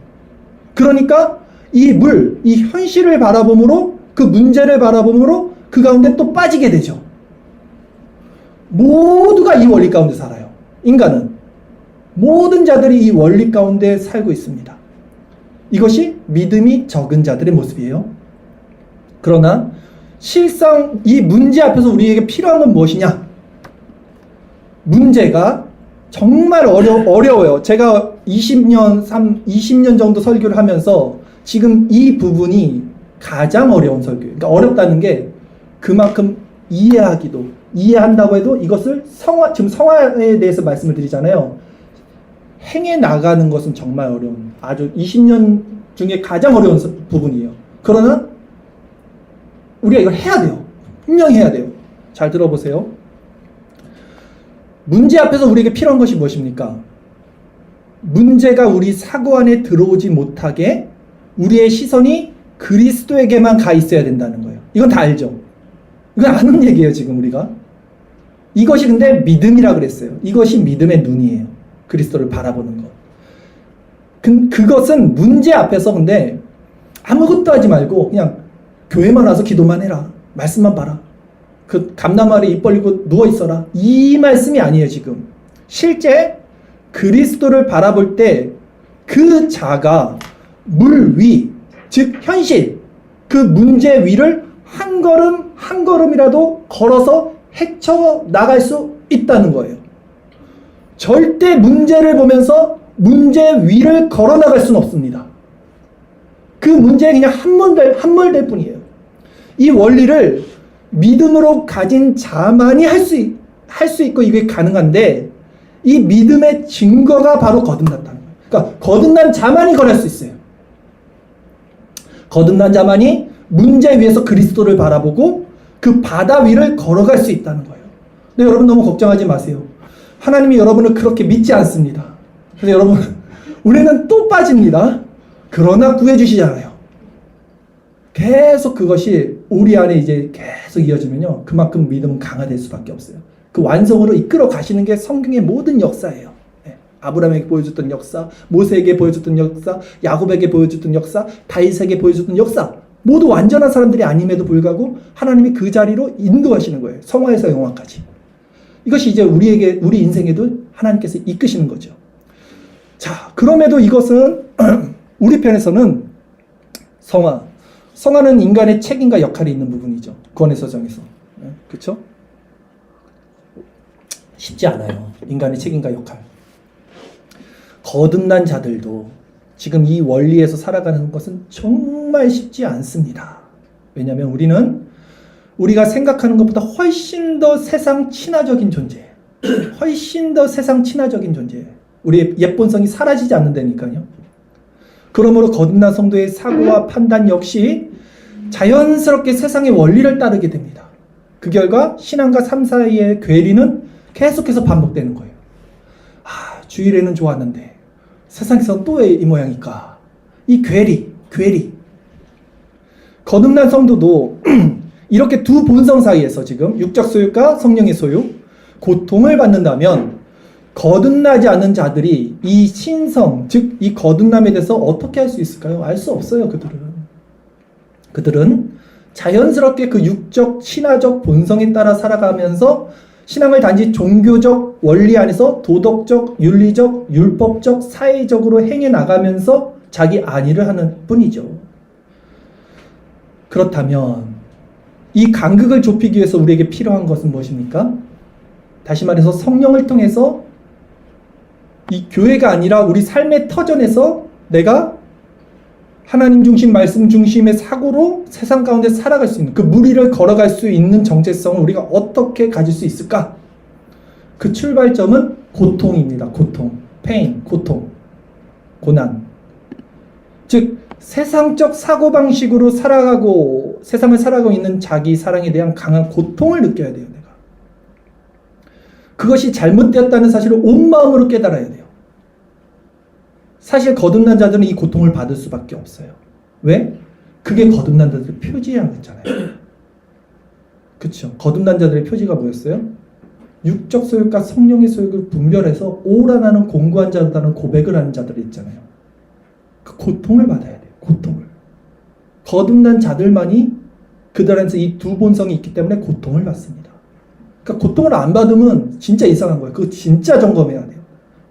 그러니까 이 현실을 바라봄으로, 그 문제를 바라봄으로 그 가운데 또 빠지게 되죠. 모두가 이 원리 가운데 살아요. 인간은. 모든 자들이 이 원리 가운데 살고 있습니다. 이것이 믿음이 적은 자들의 모습이에요. 그러나 실상 이 문제 앞에서 우리에게 필요한 건 무엇이냐? 문제가 정말 어려워요. 제가 20년 정도 설교를 하면서 지금 이 부분이 가장 어려운 설교예요. 그러니까 어렵다는 게 그만큼 이해한다고 해도 이것을 지금 성화에 대해서 말씀을 드리잖아요. 행해 나가는 것은 정말 어려운, 아주 20년 중에 가장 어려운 부분이에요. 그러나 우리가 이걸 해야 돼요. 분명히 해야 돼요. 잘 들어보세요. 문제 앞에서 우리에게 필요한 것이 무엇입니까? 문제가 우리 사고 안에 들어오지 못하게 우리의 시선이 그리스도에게만 가 있어야 된다는 거예요. 이건 다 알죠? 이건 아는 얘기예요, 지금 우리가. 이것이 근데 믿음이라 그랬어요. 이것이 믿음의 눈이에요. 그리스도를 바라보는 것. 그것은 문제 앞에서 근데 아무것도 하지 말고 그냥 교회만 와서 기도만 해라. 말씀만 봐라. 그 감나무 아래 입 벌리고 누워있어라. 이 말씀이 아니에요, 지금. 실제 그리스도를 바라볼 때 그 자가 물 위, 즉 현실, 그 문제 위를 한 걸음 한 걸음이라도 걸어서 헤쳐나갈 수 있다는 거예요. 절대 문제를 보면서 문제 위를 걸어나갈 수는 없습니다. 그 문제에 그냥 함몰될 뿐이에요. 이 원리를 믿음으로 가진 자만이 할 수 있고 이게 가능한데, 이 믿음의 증거가 바로 거듭났다는 거예요. 그러니까 거듭난 자만이 걸을 수 있어요. 거듭난 자만이 문제 위에서 그리스도를 바라보고 그 바다 위를 걸어갈 수 있다는 거예요. 근데 여러분 너무 걱정하지 마세요. 하나님이 여러분을 그렇게 믿지 않습니다. 그래서 여러분, 우리는 또 빠집니다. 그러나 구해주시잖아요. 계속 그것이 우리 안에 이제 계속 이어지면요, 그만큼 믿음은 강화될 수밖에 없어요. 그 완성으로 이끌어 가시는 게 성경의 모든 역사예요. 아브라함에게 보여줬던 역사, 모세에게 보여줬던 역사, 야곱에게 보여줬던 역사, 다윗에게 보여줬던 역사, 모두 완전한 사람들이 아님에도 불구하고 하나님이 그 자리로 인도하시는 거예요. 성화에서 영화까지. 이것이 이제 우리 인생에도 하나님께서 이끄시는 거죠. 자, 그럼에도 이것은 우리 편에서는 성화는 인간의 책임과 역할이 있는 부분이죠. 구원의 서정에서. 그렇죠? 쉽지 않아요. 인간의 책임과 역할. 거듭난 자들도 지금 이 원리에서 살아가는 것은 정말 쉽지 않습니다. 왜냐하면 우리가 생각하는 것보다 훨씬 더 세상 친화적인 존재예요. 훨씬 더 세상 친화적인 존재예요. 우리의 옛 본성이 사라지지 않는다니까요. 그러므로 거듭난 성도의 사고와 판단 역시 자연스럽게 세상의 원리를 따르게 됩니다. 그 결과 신앙과 삶 사이의 괴리는 계속해서 반복되는 거예요. 주일에는 좋았는데 세상에서 또 왜 이 모양일까? 이 괴리. 거듭난 성도도 이렇게 두 본성 사이에서 지금 육적 소유과 성령의 소유, 고통을 받는다면 거듭나지 않는 자들이 이 신성, 즉 이 거듭남에 대해서 어떻게 할 수 있을까요? 알 수 없어요. 그들은 자연스럽게 그 육적, 신화적 본성에 따라 살아가면서 신앙을 단지 종교적 원리 안에서 도덕적, 윤리적, 율법적, 사회적으로 행해 나가면서 자기 안위를 하는 뿐이죠. 그렇다면 이 간극을 좁히기 위해서 우리에게 필요한 것은 무엇입니까? 다시 말해서 성령을 통해서 이 교회가 아니라 우리 삶의 터전에서 내가 하나님 중심, 말씀 중심의 사고로 세상 가운데 살아갈 수 있는 그 무리를 걸어갈 수 있는 정체성을 우리가 어떻게 가질 수 있을까? 그 출발점은 고통입니다. 고통, 페인, 고통, 고난. 즉 세상적 사고방식으로 세상을 살아가고 있는 자기 사랑에 대한 강한 고통을 느껴야 돼요. 내가 그것이 잘못되었다는 사실을 온 마음으로 깨달아야 돼요. 사실 거듭난 자들은 이 고통을 받을 수밖에 없어요. 왜? 그게 거듭난 자들의 표지였잖아요. 그렇죠? 거듭난 자들의 표지가 뭐였어요? 육적 소욕과 성령의 소욕을 분별해서 오라나는 공고한 자다는 고백을 하는 자들이 있잖아요. 그 고통을 받아야 돼요. 고통을. 거듭난 자들만이 그들 안에서 이 두 본성이 있기 때문에 고통을 받습니다. 그러니까 고통을 안 받으면 진짜 이상한 거예요. 그거 진짜 점검해야 돼요.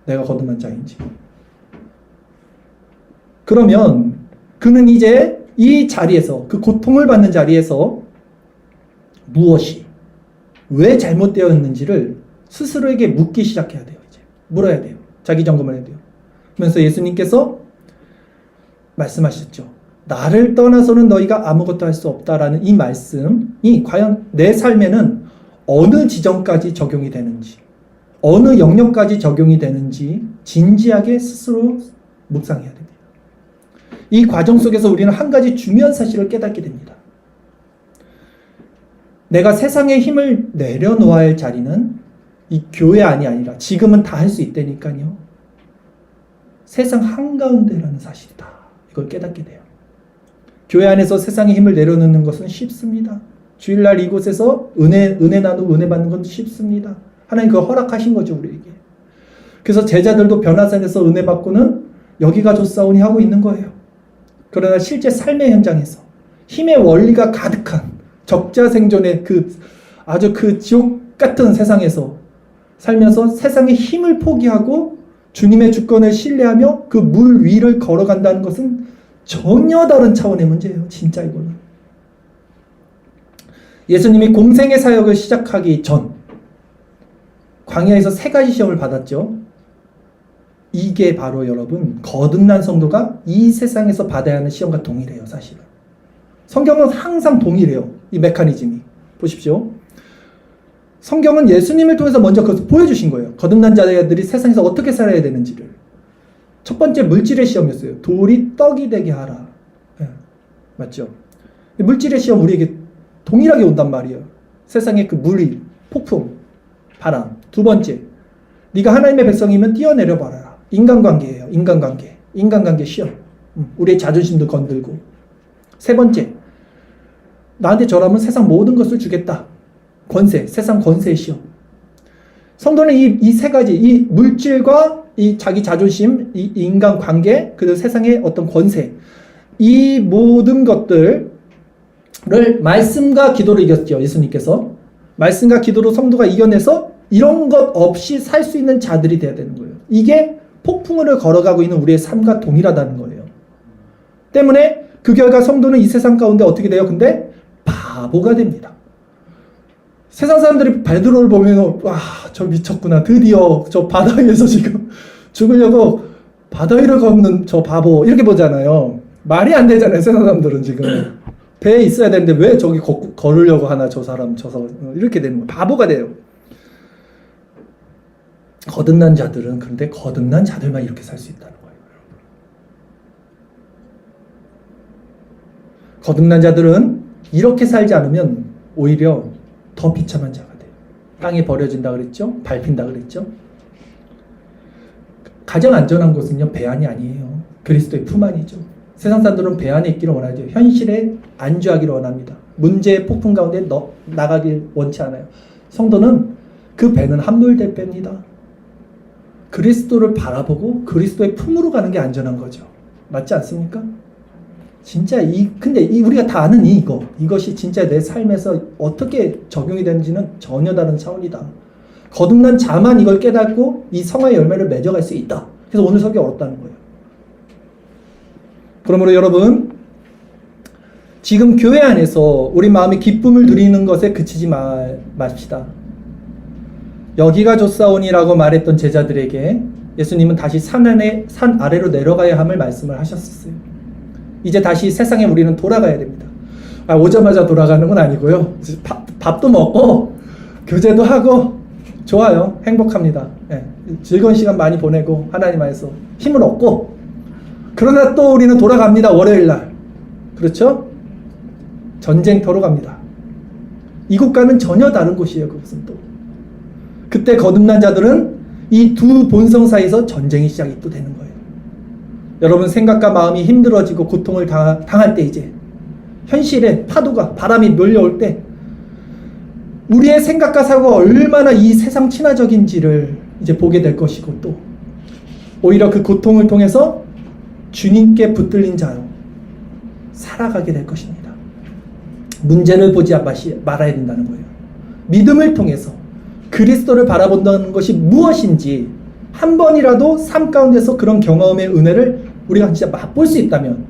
내가 거듭난 자인지. 그러면 그는 이제 이 자리에서, 그 고통을 받는 자리에서 무엇이, 왜 잘못되었는지를 스스로에게 묻기 시작해야 돼요. 이제 물어야 돼요. 자기 점검을 해야 돼요. 그러면서 예수님께서 말씀하셨죠. 나를 떠나서는 너희가 아무것도 할 수 없다라는 이 말씀이 과연 내 삶에는 어느 지점까지 적용이 되는지, 어느 영역까지 적용이 되는지 진지하게 스스로 묵상해야 됩니다. 이 과정 속에서 우리는 한 가지 중요한 사실을 깨닫게 됩니다. 내가 세상의 힘을 내려놓아야 할 자리는 이 교회 안이 아니라 지금은 다 할 수 있다니까요. 세상 한가운데라는 사실이다. 이걸 깨닫게 돼요. 교회 안에서 세상의 힘을 내려놓는 것은 쉽습니다. 주일날 이곳에서 은혜 나누고 은혜 받는 건 쉽습니다. 하나님 그거 허락하신 거죠, 우리에게. 그래서 제자들도 변화산에서 은혜 받고는 여기가 좋사오니 하고 있는 거예요. 그러나 실제 삶의 현장에서 힘의 원리가 가득한 적자생존의 아주 그 지옥 같은 세상에서 살면서 세상의 힘을 포기하고 주님의 주권을 신뢰하며 그 물 위를 걸어간다는 것은 전혀 다른 차원의 문제예요. 진짜 이거는. 예수님이 공생의 사역을 시작하기 전 광야에서 3가지 시험을 받았죠. 이게 바로 여러분 거듭난 성도가 이 세상에서 받아야 하는 시험과 동일해요. 사실은. 성경은 항상 동일해요. 이 메커니즘이. 보십시오. 성경은 예수님을 통해서 먼저 그것을 보여주신 거예요. 거듭난 자들이 세상에서 어떻게 살아야 되는지를. 첫 번째 물질의 시험이었어요. 돌이 떡이 되게 하라. 네. 맞죠? 물질의 시험 우리에게 동일하게 온단 말이에요. 세상의 그 물이, 폭풍, 바람. 두 번째, 네가 하나님의 백성이면 뛰어내려 봐라. 인간관계예요. 인간관계 시험. 우리의 자존심도 건들고. 세 번째, 나한테 절하면 세상 모든 것을 주겠다. 권세, 세상 권세의 시험. 성도는 이 3가지, 이 물질과 이 자기 자존심, 이 인간관계, 그리고 세상의 어떤 권세, 이 모든 것들을 말씀과 기도로 이겼죠. 예수님께서. 말씀과 기도로 성도가 이겨내서 이런 것 없이 살 수 있는 자들이 돼야 되는 거예요. 이게 폭풍을 걸어가고 있는 우리의 삶과 동일하다는 거예요. 때문에 그 결과 성도는 이 세상 가운데 어떻게 돼요? 근데 바보가 됩니다. 세상 사람들이 베드로를 보면 와, 저 미쳤구나. 드디어 저 바다 위에서 지금 죽으려고 바다 위를 걷는 저 바보 이렇게 보잖아요. 말이 안 되잖아요. 세상 사람들은 지금 배에 있어야 되는데 왜 저기 걸으려고 하나 저 사람 이렇게 되는 거예요. 바보가 돼요. 거듭난 자들은 그런데 거듭난 자들만 이렇게 살 수 있다는 거예요. 거듭난 자들은 이렇게 살지 않으면 오히려 더 비참한 자가 돼요. 땅에 버려진다 그랬죠? 밟힌다 그랬죠? 가장 안전한 곳은요, 배 안이 아니에요. 그리스도의 품 안이죠. 세상 사람들은 배 안에 있기를 원하죠. 현실에 안주하기를 원합니다. 문제의 폭풍 가운데 나가길 원치 않아요. 성도는 그 배는 함몰될 배입니다. 그리스도를 바라보고 그리스도의 품으로 가는 게 안전한 거죠. 맞지 않습니까? 진짜 근데 우리가 다 아는 이것이 진짜 내 삶에서 어떻게 적용이 되는지는 전혀 다른 차원이다. 거듭난 자만 이걸 깨닫고 이 성화의 열매를 맺어갈 수 있다. 그래서 오늘 설교 어렵다는 거예요. 그러므로 여러분, 지금 교회 안에서 우리 마음의 기쁨을 누리는 것에 그치지 맙시다. 여기가 좋사오니라고 말했던 제자들에게 예수님은 다시 산 아래로 내려가야 함을 말씀을 하셨었어요. 이제 다시 세상에 우리는 돌아가야 됩니다. 오자마자 돌아가는 건 아니고요. 밥도 먹고 교제도 하고 좋아요. 행복합니다. 네. 즐거운 시간 많이 보내고 하나님 안에서 힘을 얻고, 그러나 또 우리는 돌아갑니다. 월요일날. 그렇죠? 전쟁터로 갑니다. 이곳과는 전혀 다른 곳이에요. 그것은 또. 그때 거듭난 자들은 이 두 본성 사이에서 전쟁이 시작이 또 되는 거예요. 여러분, 생각과 마음이 힘들어지고 고통을 당할 때, 이제 현실의 파도가, 바람이 몰려올 때 우리의 생각과 사고가 얼마나 이 세상 친화적인지를 이제 보게 될 것이고, 또 오히려 그 고통을 통해서 주님께 붙들린 자로 살아가게 될 것입니다. 문제를 보지 말아야 된다는 거예요. 믿음을 통해서 그리스도를 바라본다는 것이 무엇인지 한 번이라도 삶 가운데서 그런 경험의 은혜를 우리가 진짜 맛볼 수 있다면,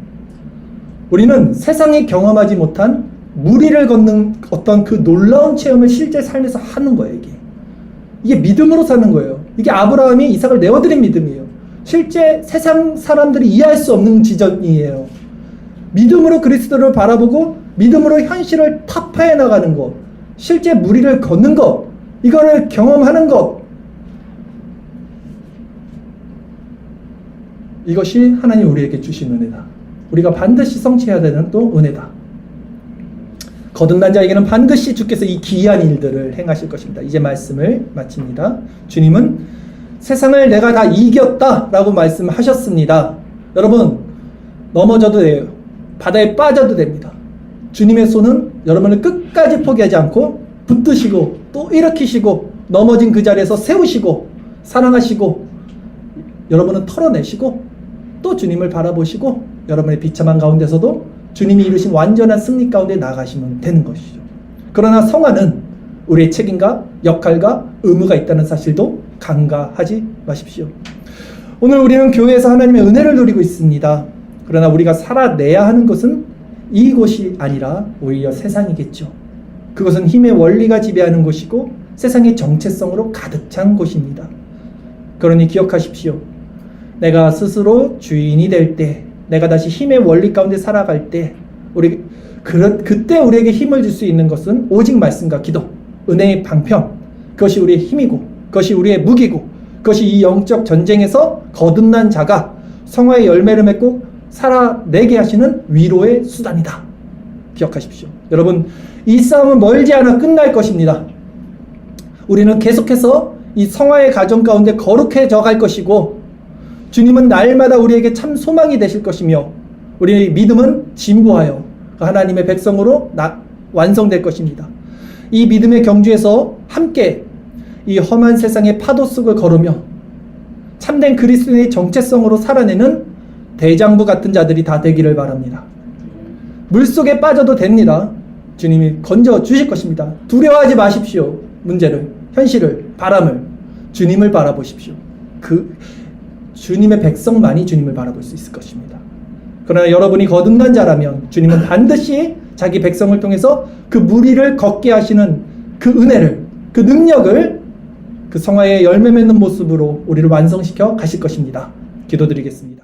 우리는 세상에 경험하지 못한 무리를 걷는 어떤 그 놀라운 체험을 실제 삶에서 하는 거예요. 이게 믿음으로 사는 거예요. 이게 아브라함이 이삭을 내어드린 믿음이에요. 실제 세상 사람들이 이해할 수 없는 지점이에요. 믿음으로 그리스도를 바라보고 믿음으로 현실을 타파해 나가는 것, 실제 무리를 걷는 것, 이거를 경험하는 것, 이것이 하나님 우리에게 주신 은혜다. 우리가 반드시 성취해야 되는 또 은혜다. 거듭난 자에게는 반드시 주께서 이 기이한 일들을 행하실 것입니다. 이제 말씀을 마칩니다. 주님은 세상을 내가 다 이겼다라고 말씀하셨습니다. 여러분, 넘어져도 돼요. 바다에 빠져도 됩니다. 주님의 손은 여러분을 끝까지 포기하지 않고 붙드시고 또 일으키시고 넘어진 그 자리에서 세우시고 사랑하시고 여러분은 털어내시고 또 주님을 바라보시고 여러분의 비참한 가운데서도 주님이 이루신 완전한 승리 가운데 나가시면 되는 것이죠. 그러나 성화는 우리의 책임과 역할과 의무가 있다는 사실도 간과하지 마십시오. 오늘 우리는 교회에서 하나님의 은혜를 누리고 있습니다. 그러나 우리가 살아내야 하는 것은 이곳이 아니라 오히려 세상이겠죠. 그것은 힘의 원리가 지배하는 곳이고 세상의 정체성으로 가득 찬 곳입니다. 그러니 기억하십시오. 내가 스스로 주인이 될 때, 내가 다시 힘의 원리 가운데 살아갈 때, 그때 우리에게 힘을 줄 수 있는 것은 오직 말씀과 기도, 은혜의 방편, 그것이 우리의 힘이고, 그것이 우리의 무기고, 그것이 이 영적 전쟁에서 거듭난 자가 성화의 열매를 맺고 살아내게 하시는 위로의 수단이다. 기억하십시오. 여러분, 이 싸움은 멀지 않아 끝날 것입니다. 우리는 계속해서 이 성화의 가정 가운데 거룩해져 갈 것이고, 주님은 날마다 우리에게 참 소망이 되실 것이며, 우리의 믿음은 진보하여 하나님의 백성으로 완성될 것입니다. 이 믿음의 경주에서 함께 이 험한 세상의 파도 속을 걸으며 참된 그리스도인의 정체성으로 살아내는 대장부 같은 자들이 다 되기를 바랍니다. 물속에 빠져도 됩니다. 주님이 건져 주실 것입니다. 두려워하지 마십시오. 문제를, 현실을, 바람을. 주님을 바라보십시오. 그 주님의 백성만이 주님을 바라볼 수 있을 것입니다. 그러나 여러분이 거듭난 자라면 주님은 반드시 자기 백성을 통해서 그 무리를 걷게 하시는 그 은혜를, 그 능력을 그 성화의 열매 맺는 모습으로 우리를 완성시켜 가실 것입니다. 기도드리겠습니다.